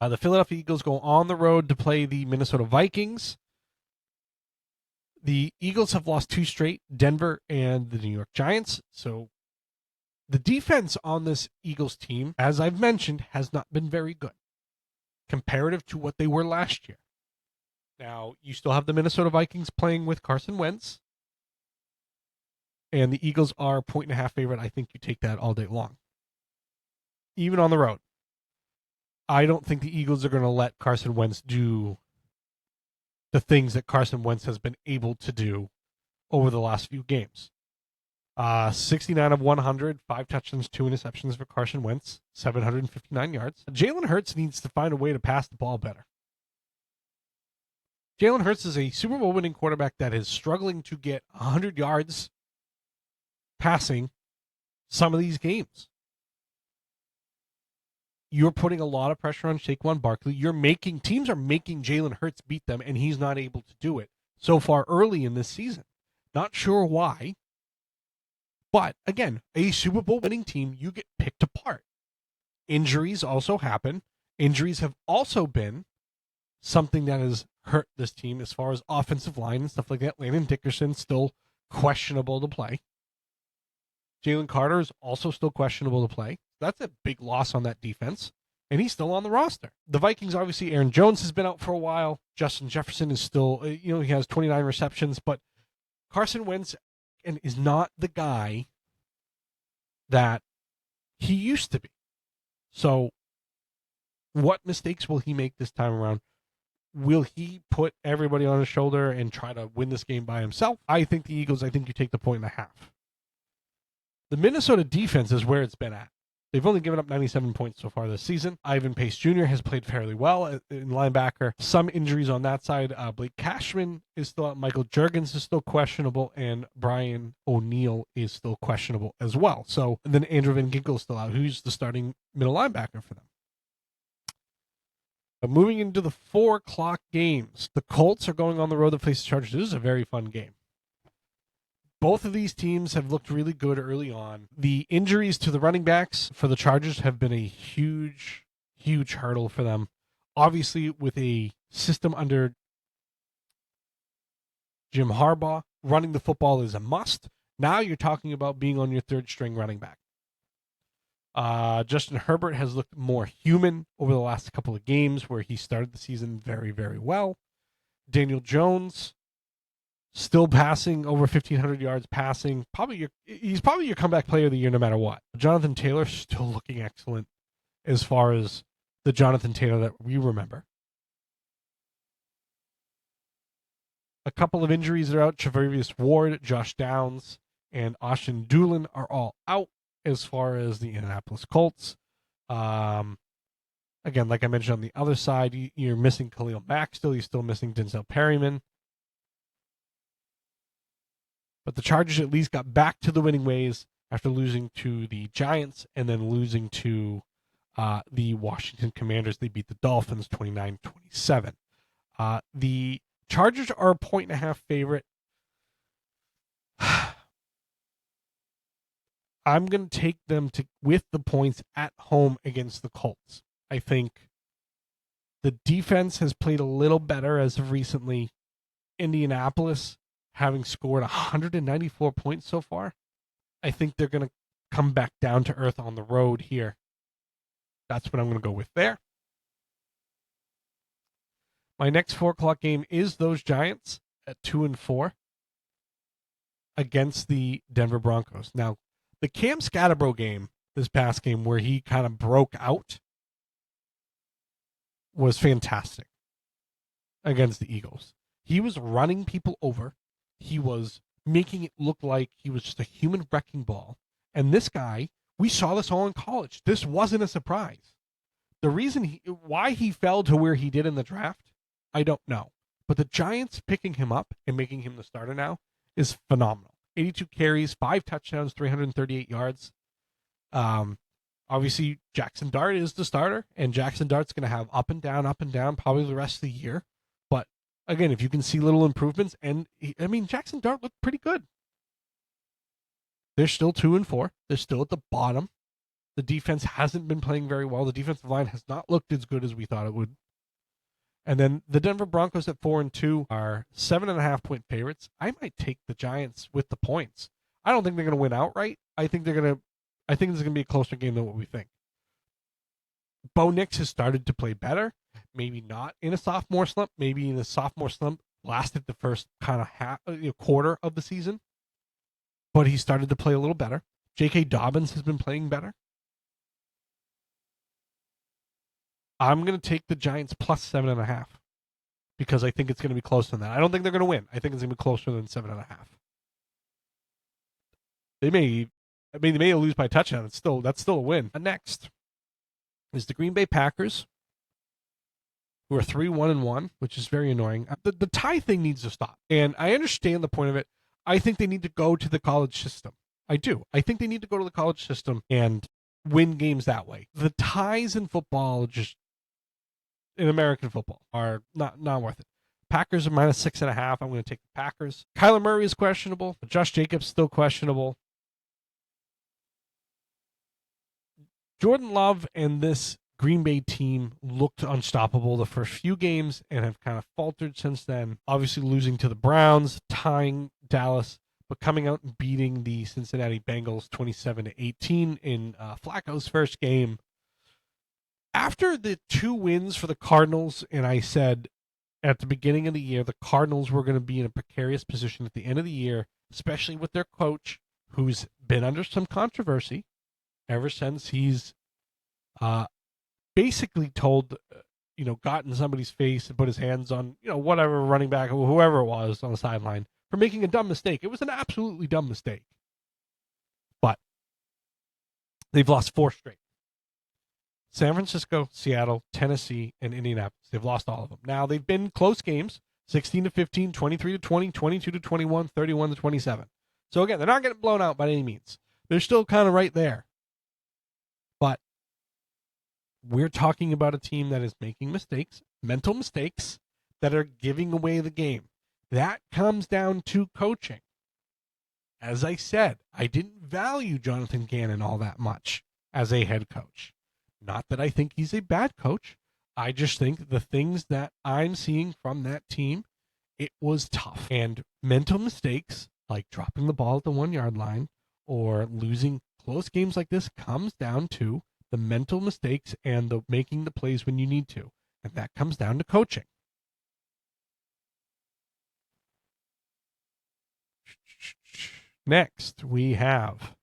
The Philadelphia Eagles go on the road to play the Minnesota Vikings. The Eagles have lost 2 straight, Denver and the New York Giants. So the defense on this Eagles team, as I've mentioned, has not been very good comparative to what they were last year. Now, you still have the Minnesota Vikings playing with Carson Wentz. And the Eagles are a 1.5 favorite. I think you take that all day long. Even on the road. I don't think the Eagles are going to let Carson Wentz do the things that Carson Wentz has been able to do over the last few games. 69 of 100, 5 touchdowns, 2 interceptions for Carson Wentz, 759 yards. Jalen Hurts needs to find a way to pass the ball better. Jalen Hurts is a Super Bowl winning quarterback that is struggling to get 100 yards passing some of these games. You're putting a lot of pressure on Saquon Barkley. Teams are making Jalen Hurts beat them, and he's not able to do it so far early in this season. Not sure why. But again, a Super Bowl winning team, you get picked apart. Injuries also happen. Injuries have also been something that has hurt this team as far as offensive line and stuff like that. Landon Dickerson still questionable to play. Jalen Carter is also still questionable to play. That's a big loss on that defense, and he's still on the roster. The Vikings, obviously, Aaron Jones has been out for a while. Justin Jefferson is still, he has 29 receptions, but Carson Wentz is not the guy that he used to be. So what mistakes will he make this time around? Will he put everybody on his shoulder and try to win this game by himself? I think the Eagles, you take the 1.5. The Minnesota defense is where it's been at. They've only given up 97 points so far this season. Ivan Pace Jr. has played fairly well in linebacker. Some injuries on that side. Blake Cashman is still out. Michael Juergens is still questionable. And Brian O'Neill is still questionable as well. So, and then Andrew Van Ginkel is still out, who's the starting middle linebacker for them. But moving into the 4 o'clock games, the Colts are going on the road to face the Chargers. This is a very fun game. Both of these teams have looked really good early on. The injuries to the running backs for the Chargers have been a huge, huge hurdle for them. Obviously, with a system under Jim Harbaugh, running the football is a must. Now you're talking about being on your 3rd string running back. Justin Herbert has looked more human over the last couple of games where he started the season very, very well. Daniel Jones still passing over 1,500 yards passing. He's probably your comeback player of the year no matter what. Jonathan Taylor still looking excellent as far as the Jonathan Taylor that we remember. A couple of injuries are out. Charvarius Ward, Josh Downs, and Austin Doolin are all out as far as the Indianapolis Colts. Again, like I mentioned on the other side, you're missing Khalil Mack still. You're still missing Denzel Perryman. But the Chargers at least got back to the winning ways after losing to the Giants and then losing to the Washington Commanders. They beat the Dolphins 29-27. The Chargers are a 1.5 favorite. I'm going to take them with the points at home against the Colts. I think the defense has played a little better as of recently. Indianapolis, having scored 194 points so far, I think they're going to come back down to earth on the road here. That's what I'm going to go with there. My next 4 o'clock game is those Giants at 2-4 against the Denver Broncos. Now, the Cam Scatterbro game, this past game where he kind of broke out, was fantastic against the Eagles. He was running people over. He was making it look like he was just a human wrecking ball. And this guy, we saw this all in college. This wasn't a surprise. The reason why he fell to where he did in the draft, I don't know. But the Giants picking him up and making him the starter now is phenomenal. 82 carries, 5 touchdowns, 338 yards. Obviously, Jackson Dart is the starter, and Jackson Dart's going to have up and down probably the rest of the year. But again, if you can see little improvements, and Jackson Dart looked pretty good. They're still 2-4. They're still at the bottom. The defense hasn't been playing very well. The defensive line has not looked as good as we thought it would. And then the Denver Broncos at 4-2 are 7.5-point favorites. I might take the Giants with the points. I don't think they're going to win outright. I think this is going to be a closer game than what we think. Bo Nix has started to play better. Maybe not in a sophomore slump. Maybe in a sophomore slump lasted the first kind of quarter of the season. But he started to play a little better. J.K. Dobbins has been playing better. I'm going to take the Giants plus 7.5 because I think it's going to be closer than that. I don't think they're going to win. I think it's going to be closer than 7.5. They may lose by a touchdown. That's still a win. Next is the Green Bay Packers, who are 3-1-1, which is very annoying. The tie thing needs to stop, and I understand the point of it. I think they need to go to the college system. I do. I think they need to go to the college system and win games that way. The ties in football, just in American football, are not worth it. Packers are minus 6.5. I'm going to take the Packers. Kyler Murray is questionable. But Josh Jacobs still questionable. Jordan Love and this Green Bay team looked unstoppable the first few games and have kind of faltered since then. Obviously losing to the Browns, tying Dallas, but coming out and beating the Cincinnati Bengals 27-18 in Flacco's first game. After the 2 wins for the Cardinals, and I said at the beginning of the year, the Cardinals were going to be in a precarious position at the end of the year, especially with their coach, who's been under some controversy ever since he's basically told, got in somebody's face and put his hands on, whatever running back or whoever it was on the sideline for making a dumb mistake. It was an absolutely dumb mistake. But they've lost 4 straight. San Francisco, Seattle, Tennessee, and Indianapolis. They've lost all of them. Now, they've been close games, 16-15, 23-20, 22-21, 31-27. So, again, they're not getting blown out by any means. They're still kind of right there. But we're talking about a team that is making mistakes, mental mistakes, that are giving away the game. That comes down to coaching. As I said, I didn't value Jonathan Gannon all that much as a head coach. Not that I think he's a bad coach. I just think the things that I'm seeing from that team, it was tough. And mental mistakes, like dropping the ball at the 1-yard line or losing close games like this, comes down to the mental mistakes and the making the plays when you need to. And that comes down to coaching. Next, we have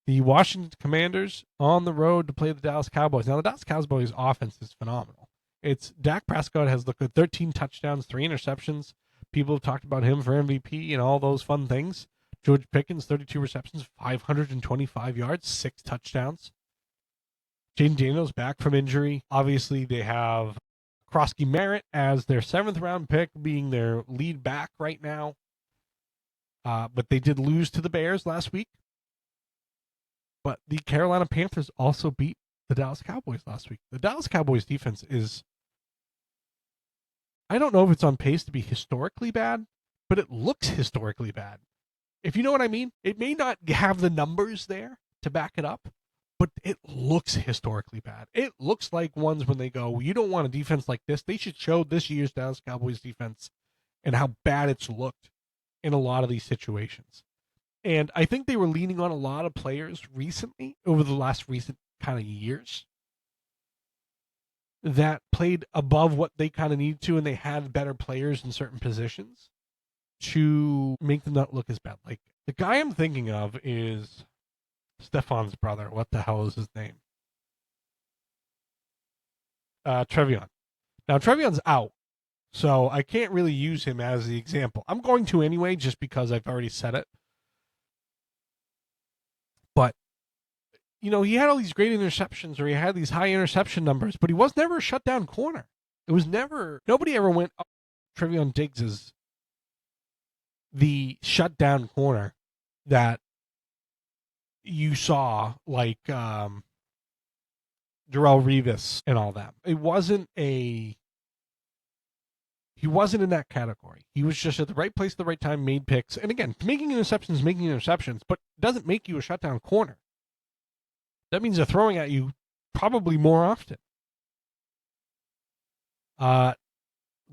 the Washington Commanders on the road to play the Dallas Cowboys. Now, the Dallas Cowboys offense is phenomenal. Dak Prescott has looked at 13 touchdowns, 3 interceptions. People have talked about him for MVP and all those fun things. George Pickens, 32 receptions, 525 yards, 6 touchdowns. Jaden Daniels back from injury. Obviously, they have Krosky Merritt as their 7th-round pick, being their lead back right now. But they did lose to the Bears last week. But the Carolina Panthers also beat the Dallas Cowboys last week. The Dallas Cowboys defense is, I don't know if it's on pace to be historically bad, but it looks historically bad. If you know what I mean, it may not have the numbers there to back it up, but it looks historically bad. It looks like ones when they go, you don't want a defense like this. They should show this year's Dallas Cowboys defense and how bad it's looked in a lot of these situations. And I think they were leaning on a lot of players recently, over the last recent kind of years, that played above what they kind of needed to, and they had better players in certain positions to make them not look as bad. Like, the guy I'm thinking of is Stefan's brother. What the hell is his name? Trevion. Now, Trevion's out, so I can't really use him as the example. I'm going to anyway, just because I've already said it. But, he had all these great interceptions, or he had these high interception numbers, but he was never a shutdown corner. It was never, nobody ever went, Trevion Diggs is the shutdown corner that you saw, like Jarrell Revis and all that. He wasn't in that category. He was just at the right place at the right time, made picks. And again, making interceptions, but doesn't make you a shutdown corner. That means they're throwing at you probably more often. The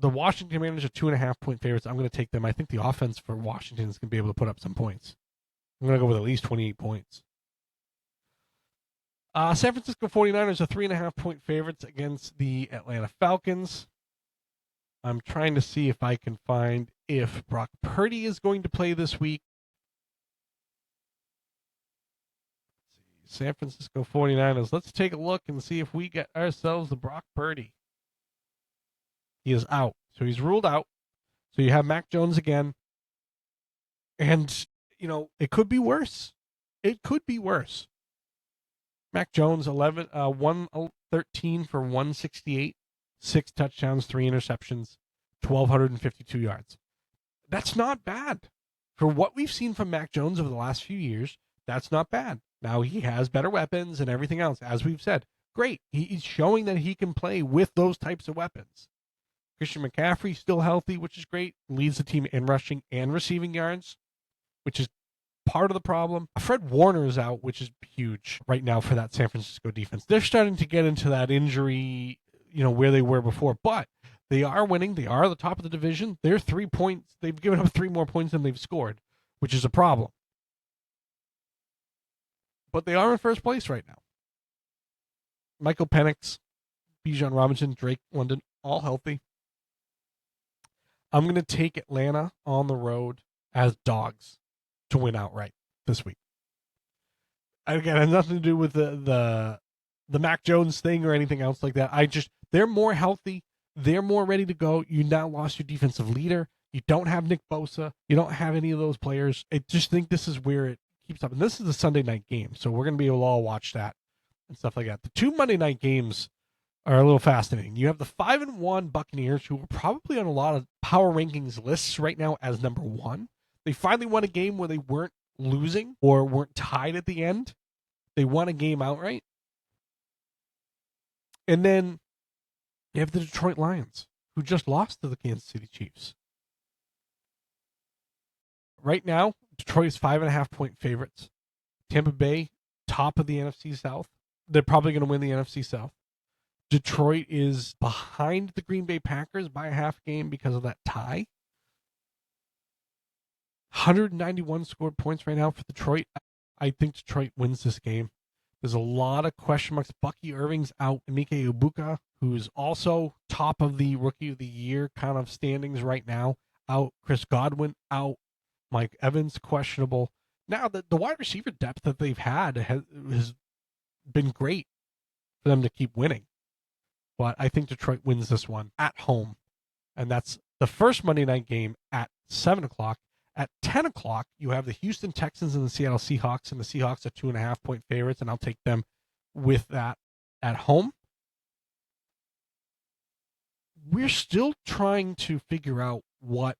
Washington Commanders are 2.5-point favorites. I'm going to take them. I think the offense for Washington is going to be able to put up some points. I'm going to go with at least 28 points. San Francisco 49ers are 3.5-point favorites against the Atlanta Falcons. I'm trying to see if I can find if Brock Purdy is going to play this week. San Francisco 49ers. Let's take a look and see if we get ourselves the Brock Purdy. He is out. So he's ruled out. So you have Mac Jones again. And, it could be worse. It could be worse. Mac Jones, 113 for 168, 6 touchdowns, 3 interceptions, 1,252 yards. That's not bad. For what we've seen from Mac Jones over the last few years, that's not bad. Now he has better weapons and everything else, as we've said. Great. He's showing that he can play with those types of weapons. Christian McCaffrey still healthy, which is great. Leads the team in rushing and receiving yards, which is part of the problem. Fred Warner is out, which is huge right now for that San Francisco defense. They're starting to get into that injury, where they were before, but they are winning. They are the top of the division. They're 3 points. They've given up 3 more points than they've scored, which is a problem. But they are in first place right now. Michael Penix, Bijan Robinson, Drake London, all healthy. I'm going to take Atlanta on the road as dogs to win outright this week. Again, it has nothing to do with the Mac Jones thing or anything else like that. They're more healthy. They're more ready to go. You now lost your defensive leader. You don't have Nick Bosa. You don't have any of those players. I just think this is where it keeps up. And this is a Sunday night game, so we're going to be able to all watch that and stuff like that. The 2 Monday night games are a little fascinating. You have the 5-1 Buccaneers, who are probably on a lot of power rankings lists right now as number 1. They finally won a game where they weren't losing or weren't tied at the end. They won a game outright. And then you have the Detroit Lions, who just lost to the Kansas City Chiefs. Right now, Detroit is 5.5-point favorites. Tampa Bay, top of the NFC South. They're probably going to win the NFC South. Detroit is behind the Green Bay Packers by a half game because of that tie. 191 scored points right now for Detroit. I think Detroit wins this game. There's a lot of question marks. Bucky Irving's out. Emeka Ibuka, who's also top of the Rookie of the Year kind of standings right now, out. Chris Godwin out. Mike Evans questionable. Now, the wide receiver depth that they've had has been great for them to keep winning. But I think Detroit wins this one at home. And that's the first Monday night game at 7 o'clock. At 10 o'clock, you have the Houston Texans and the Seattle Seahawks, and the Seahawks are 2.5-point favorites, and I'll take them with that at home. We're still trying to figure out what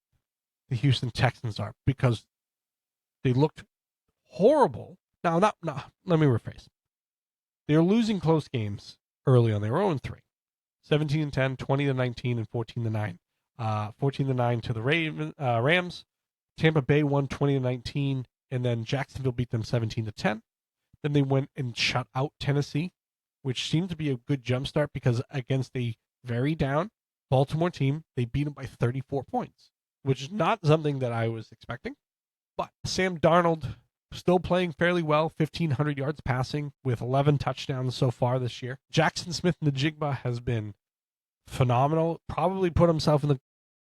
the Houston Texans are because they looked horrible. Now, let me rephrase. They're losing close games early on. They were 0-3. 17-10, 20-19, and 14-9. 14-9 to the Rams. Tampa Bay won 20-19, and then Jacksonville beat them 17-10. Then they went and shut out Tennessee, which seemed to be a good jumpstart because against a very down Baltimore team, they beat them by 34 points, which is not something that I was expecting. But Sam Darnold still playing fairly well, 1,500 yards passing with 11 touchdowns so far this year. Jackson Smith-Njigba has been phenomenal, probably put himself in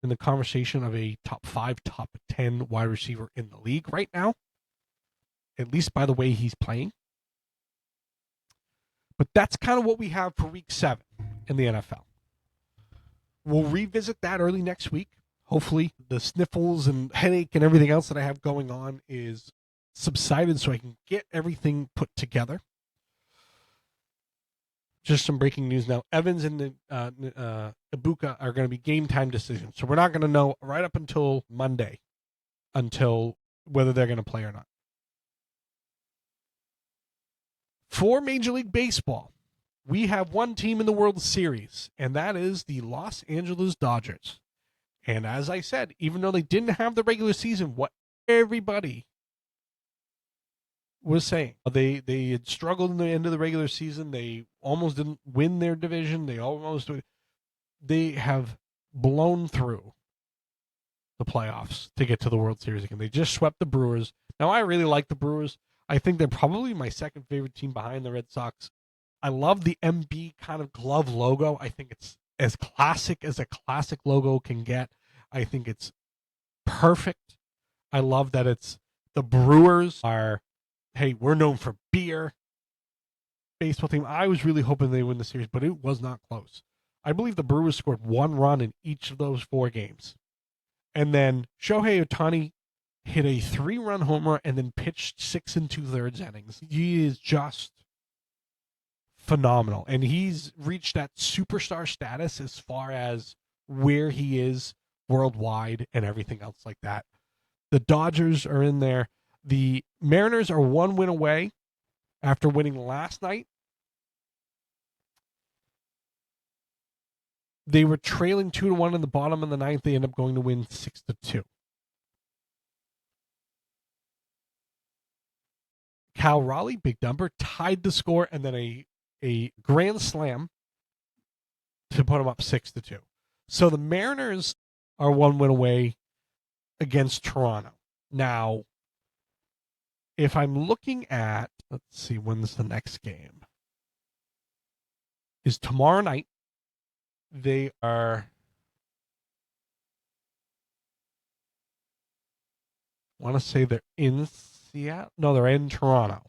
the conversation of a top 5, top 10 wide receiver in the league right now, at least by the way he's playing. But that's kind of what we have for week 7 in the NFL. We'll revisit that early next week. Hopefully the sniffles and headache and everything else that I have going on is subsided so I can get everything put together. Just some breaking news now. Evans and Ibuka are going to be game time decisions. So we're not going to know right up until Monday until whether they're going to play or not. For Major League Baseball, we have one team in the World Series, and that is the Los Angeles Dodgers. And as I said, even though they didn't have the regular season, what everybody was saying, they had struggled in the end of the regular season. They almost didn't win their division. They have blown through the playoffs to get to the World Series again. They just swept the Brewers. Now, I really like the Brewers. I think they're probably my second favorite team behind the Red Sox. I love the MB kind of glove logo. I think it's as classic as a classic logo can get. I think it's perfect. I love that it's the Brewers are, hey, we're known for beer. Baseball team. I was really hoping they win the series, but it was not close. I believe the Brewers scored 1 run in each of those 4 games. And then Shohei Ohtani hit a 3-run homer and then pitched 6 2/3 innings. He is just phenomenal. And he's reached that superstar status as far as where he is worldwide and everything else like that. The Dodgers are in there. The Mariners are 1 win away after winning last night. They were trailing 2-1 in the bottom of the 9th. They end up going to win 6-2. Cal Raleigh, big number, tied the score, and then a grand slam to put them up 6-2. So the Mariners are 1 win away against Toronto. Now, if I'm looking at, let's see, when's the next game? Is tomorrow night. They are, I want to say they're in Seattle. No, they're in Toronto.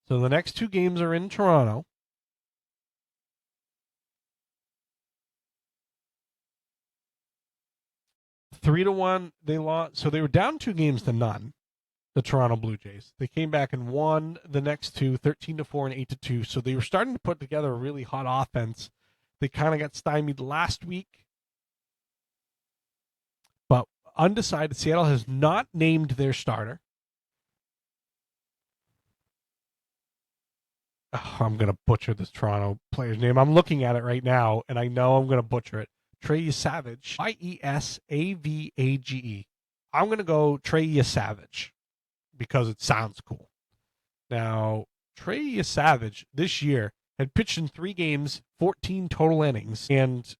So the next 2 games are in Toronto. Three to 1, they lost. So they were down 2-0, the Toronto Blue Jays. They came back and won the next 2, 13-4 and 8-2. So they were starting to put together a really hot offense. They kind of got stymied last week. But undecided, Seattle has not named their starter. Oh, I'm going to butcher this Toronto player's name. I'm looking at it right now, and I know I'm going to butcher it. Trey Yesavage. Yesavage. I'm going to go Trey Yesavage because it sounds cool. Now, Trey Yesavage this year had pitched in 3 games, 14 total innings, and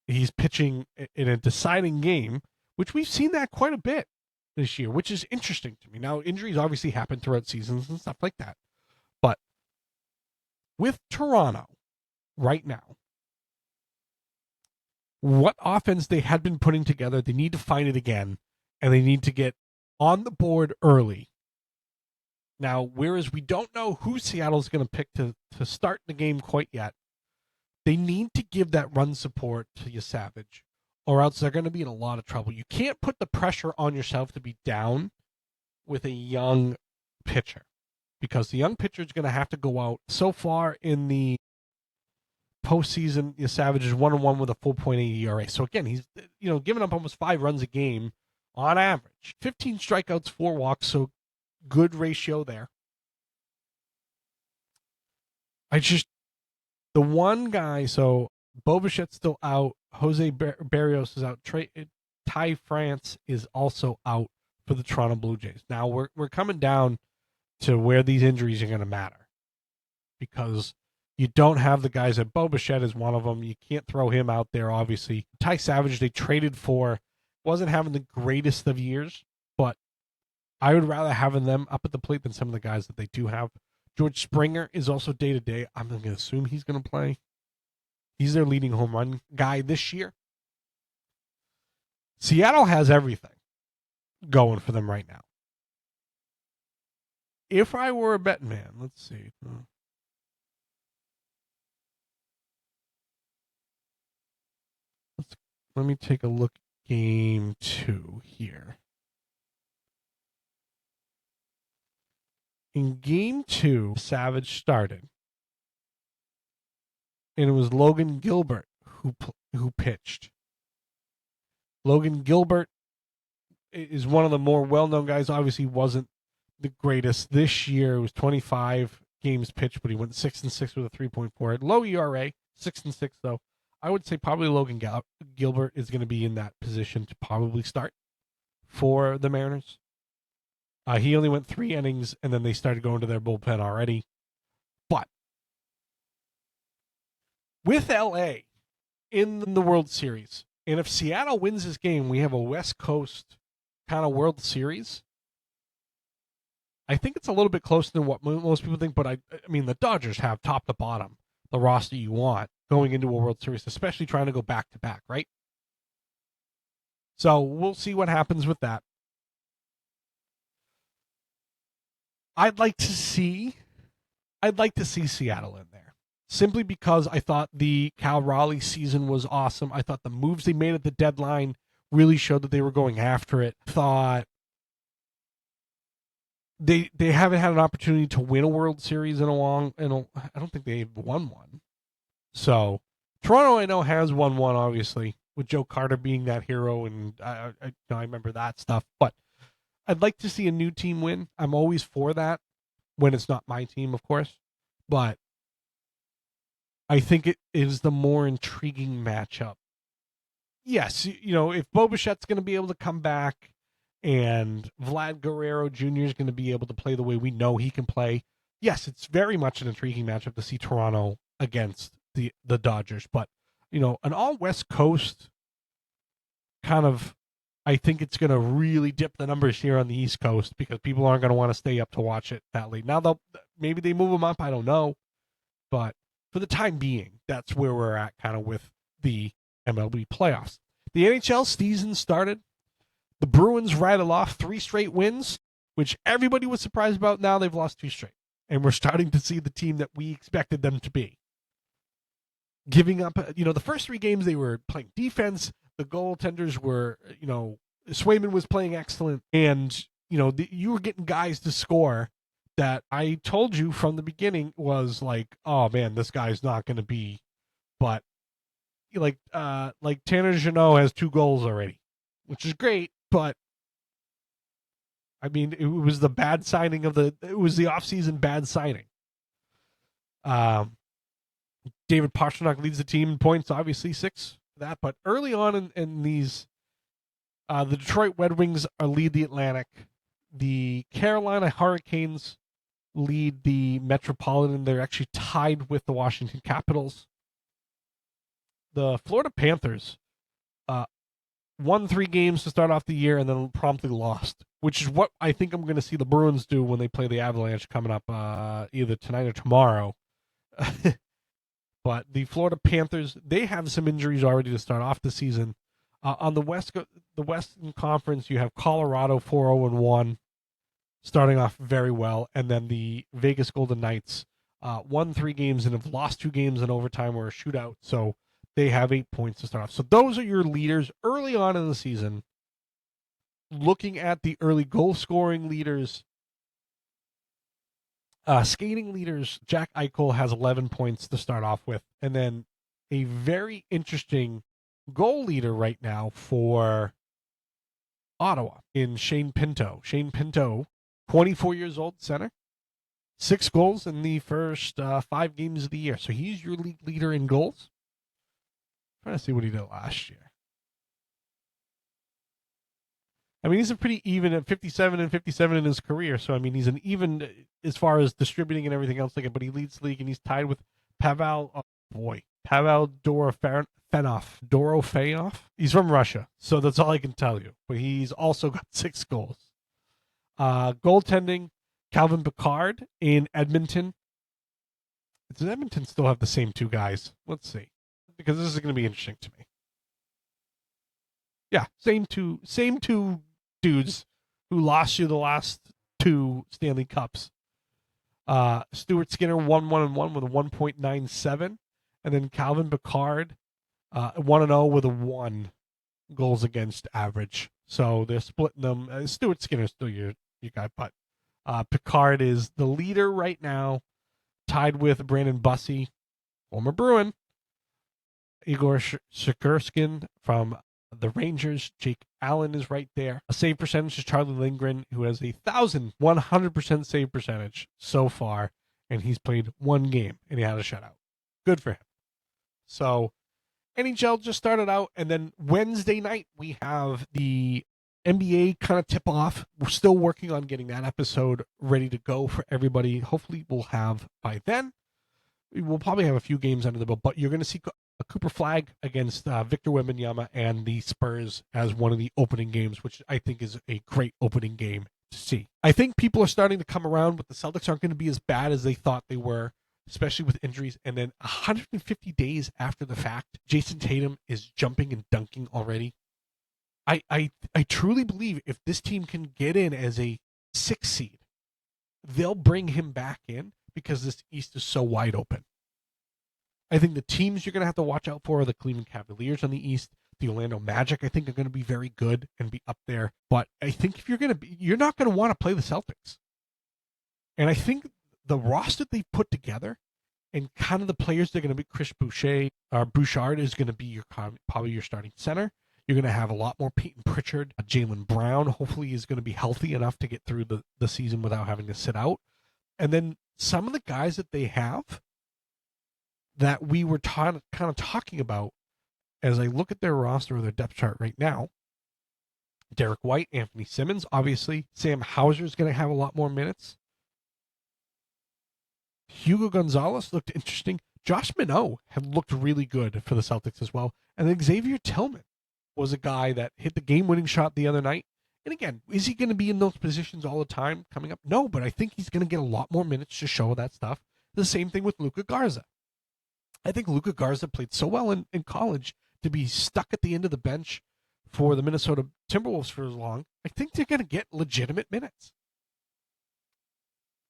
he's pitching in a deciding game, which we've seen that quite a bit this year, which is interesting to me. Now, injuries obviously happen throughout seasons and stuff like that. But with Toronto right now, what offense they had been putting together, they need to find it again, and they need to get on the board early. Now, whereas we don't know who Seattle's going to pick to start the game quite yet, they need to give that run support to Yesavage, or else they're going to be in a lot of trouble. You can't put the pressure on yourself to be down with a young pitcher, because the young pitcher is going to have to go out. So far in the postseason, Yesavage is 1-1 with a 4.8 ERA. So again, he's giving up almost 5 runs a game on average. 15 strikeouts, 4 walks, so good ratio there. The one guy, so Bobichet's still out, Jose Barrios is out, Ty France is also out for the Toronto Blue Jays. Now we're coming down to where these injuries are going to matter, because you don't have the guys. That Bobichet is one of them. You can't throw him out there, obviously. Ty Savage, they traded for, wasn't having the greatest of years, but I would rather having them up at the plate than some of the guys that they do have. George Springer is also day-to-day. I'm going to assume he's going to play. He's their leading home run guy this year. Seattle has everything going for them right now. If I were a betting man, let's see. Let me take a look at game 2 here. In game 2, Savage started, and it was Logan Gilbert who pitched. Logan Gilbert is one of the more well-known guys. Obviously wasn't the greatest this year. It was 25 games pitched, but he went 6-6 with a 3.4. Low ERA, 6-6 though. I would say probably Logan Gilbert is going to be in that position to probably start for the Mariners. He only went 3 innings, and then they started going to their bullpen already. But with LA in the World Series, and if Seattle wins this game, we have a West Coast kind of World Series. I think it's a little bit closer than what most people think, but I mean, the Dodgers have top to bottom the roster you want going into a World Series, especially trying to go back-to-back, right? So we'll see what happens with that. I'd like to see Seattle in there, simply because I thought the Cal Raleigh season was awesome. I thought the moves they made at the deadline really showed that they were going after it. Thought they haven't had an opportunity to win a World Series in a long, I don't think they've won one. So Toronto, I know, has won one, obviously, with Joe Carter being that hero, and I remember that stuff. But I'd like to see a new team win. I'm always for that when it's not my team, of course. But I think it is the more intriguing matchup. Yes, if Bo Bichette's going to be able to come back and Vlad Guerrero Jr. is going to be able to play the way we know he can play, yes, it's very much an intriguing matchup to see Toronto against the Dodgers. But, an all West Coast kind of, I think it's going to really dip the numbers here on the East Coast because people aren't going to want to stay up to watch it that late. Now, maybe they move them up, I don't know. But for the time being, that's where we're at kind of with the MLB playoffs. The NHL season started. The Bruins rattled off 3 straight wins, which everybody was surprised about. Now they've lost 2 straight. And we're starting to see the team that we expected them to be. Giving up, the first 3 games they were playing defense. The goaltenders were, Swayman was playing excellent. And, you were getting guys to score that I told you from the beginning was like, oh man, this guy's not going to be. But like Tanner Jeannot has 2 goals already, which is great. But I mean, it was the bad signing it was the offseason bad signing. David Pastrnak leads the team in points, obviously 6 for that. But early on in these, the Detroit Red Wings lead the Atlantic. The Carolina Hurricanes lead the Metropolitan. They're actually tied with the Washington Capitals. The Florida Panthers won 3 games to start off the year and then promptly lost, which is what I think I'm going to see the Bruins do when they play the Avalanche coming up either tonight or tomorrow. But the Florida Panthers, they have some injuries already to start off the season. On the Western Conference, you have Colorado 4-0-1, starting off very well, and then the Vegas Golden Knights won 3 games and have lost 2 games in overtime or a shootout, so they have 8 points to start off. So those are your leaders early on in the season. Looking at the early goal scoring leaders, skating leaders, Jack Eichel has 11 points to start off with, and then a very interesting goal leader right now for Ottawa in Shane Pinto. Shane Pinto, 24 years old, center, 6 goals in the first 5 games of the year. So he's your league leader in goals. I'm trying to see what he did last year. I mean, he's a pretty even at 57 and 57 in his career. So, I mean, he's an even as far as distributing and everything else like it, but he leads the league and he's tied with Pavel Dorofeyev. He's from Russia. So that's all I can tell you. But he's also got 6 goals. Goaltending, Calvin Pickard in Edmonton. Does Edmonton still have the same 2 guys? Let's see. Because this is going to be interesting to me. Yeah, same two dudes who lost you the last 2 Stanley Cups. Stuart Skinner 1-1-1 with a 1.97, and then Calvin Pickard 1-0 with a 1 goals against average. So they're splitting them. Stuart Skinner is still your guy, but Pickard is the leader right now, tied with Brandon Bussey, former Bruin, Igor Shekerskin from the Rangers. Jake Allen is right there. A save percentage is Charlie Lindgren, who has 1,100% save percentage so far. and he's played one game, and he had a shutout. Good for him. So NHL just started out, and then Wednesday night we have the NBA kind of tip off. We're still working on getting that episode ready to go for everybody. Hopefully we'll have by then. We'll probably have a few games under the belt, but you're going to see a Cooper Flag against Victor Wembanyama and the Spurs as one of the opening games, which I think is a great opening game to see. I think people are starting to come around, but the Celtics aren't going to be as bad as they thought they were, especially with injuries. And then 150 days after the fact, Jason Tatum is jumping and dunking already. I truly believe if this team can get in as a 6 seed, they'll bring him back in because this East is so wide open. I think the teams you're going to have to watch out for are the Cleveland Cavaliers on the East. The Orlando Magic, I think, are going to be very good and be up there. But I think if you're not going to want to play the Celtics. And I think the roster they've put together and kind of the players they're going to be, Chris Bouchard is going to be probably your starting center. You're going to have a lot more Peyton Pritchard. Jaylen Brown hopefully is going to be healthy enough to get through the season without having to sit out. And then some of the guys that they have that we were kind of talking about as I look at their roster or their depth chart right now. Derek White, Anthony Simmons, obviously. Sam Hauser is going to have a lot more minutes. Hugo Gonzalez looked interesting. Josh Minot had looked really good for the Celtics as well. And then Xavier Tillman was a guy that hit the game-winning shot the other night. And again, is he going to be in those positions all the time coming up? No, but I think he's going to get a lot more minutes to show that stuff. The same thing with Luka Garza. I think Luka Garza played so well in college to be stuck at the end of the bench for the Minnesota Timberwolves for as long. I think they're going to get legitimate minutes.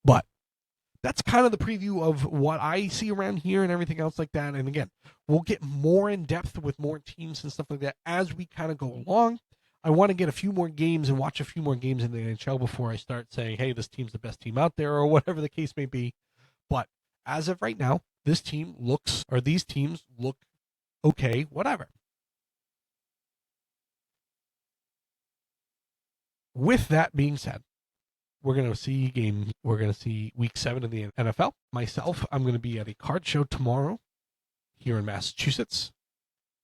But that's kind of the preview of what I see around here and everything else like that. And again, we'll get more in depth with more teams and stuff like that as we kind of go along. I want to get a few more games and watch a few more games in the NHL before I start saying, hey, this team's the best team out there or whatever the case may be. But as of right now, these teams look okay, whatever. With that being said, we're going to see week 7 of the NFL. Myself, I'm going to be at a card show tomorrow here in Massachusetts,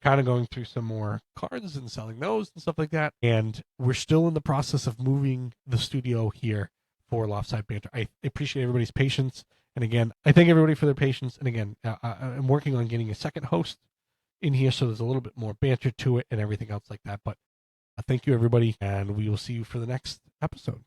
kind of going through some more cards and selling those and stuff like that. And we're still in the process of moving the studio here for Loftside Banter. I appreciate everybody's patience. And again, I thank everybody for their patience. And again, I'm working on getting a second host in here so there's a little bit more banter to it and everything else like that. But thank you, everybody, and we will see you for the next episode.